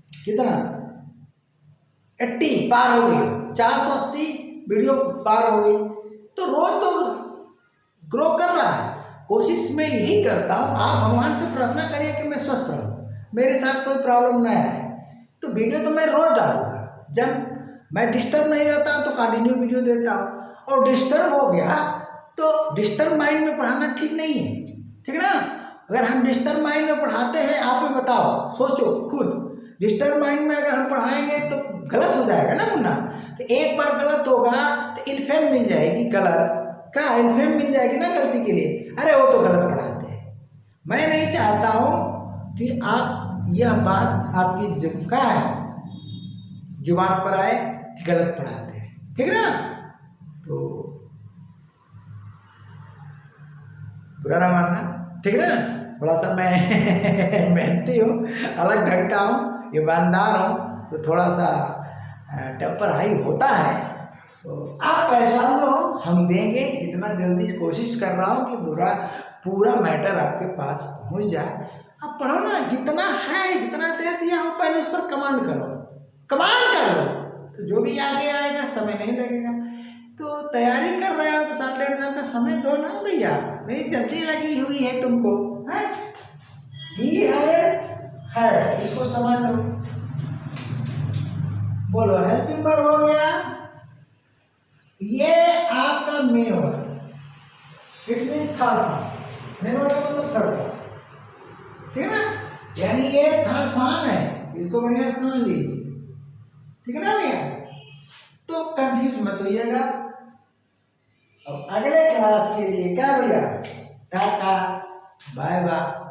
कितना 80 पार हो गई, 480 वीडियो पार हो गई, तो रोज तो ग्रो कर रहा है। कोशिश मैं यही करता हूँ, आप भगवान से प्रार्थना करिए कि मैं स्वस्थ रहूँ, मेरे साथ कोई प्रॉब्लम ना आए, तो वीडियो तो मैं रोज डालूंगा। जब मैं डिस्टर्ब नहीं रहता तो कंटिन्यू वीडियो देता हूँ, और डिस्टर्ब हो गया तो डिस्टर्ब माइंड में पढ़ाना ठीक नहीं है, ठीक है ना। अगर हम डिस्टर्ब माइंड में पढ़ाते हैं, आप ही बताओ, सोचो खुद, डिस्टर्ब माइंड में अगर हम पढ़ाएंगे तो गलत हो जाएगा ना मुन्ना। तो एक बार गलत होगा तो इल्फेन मिल जाएगी, गलत का इल्फेन मिल जाएगी ना गलती के लिए, अरे वो तो गलत पढ़ाते हैं। मैं नहीं चाहता हूँ कि आप यह बात आपकी क्या है जुबान पर आए कि गलत पढ़ाते हैं, ठीक है ना। तो बुरा ना मानना, ठीक है ना। थोड़ा सा मैं मेहनती हूँ, अलग ढंग का हूँ, ईमानदार हूँ, तो थोड़ा सा टेम्पर हाई होता है। तो आप परेशान हो, हम देंगे, इतना जल्दी कोशिश कर रहा हूँ कि पूरा मैटर आपके पास पहुँच जाए। आप पढ़ो ना, जितना है जितना दे दिया हो, पहले उस पर कमांड करो, कमांड कर लो, तो जो भी आगे आएगा समय नहीं लगेगा। तो तैयारी कर रहे हो तो 7-8 साल का समय दो ना भैया, नहीं जल्दी लगी हुई है तुमको, है ही है, इसको समझ लो। बोलो हेल्थ मेंबर हो गया, ये आपका मेवा, इट मीन्स थर्ड फॉर्म, मेवा का मतलब थर्ड फॉर्म, ठीक है ना। यानी ये थर्ड फॉर्म है, इसको बढ़िया समझ लीजिए, ठीक है ना भैया। तो कंफ्यूज मत होइएगा। अब अगले क्लास के लिए क्या भैया, टाटा बाय बाय।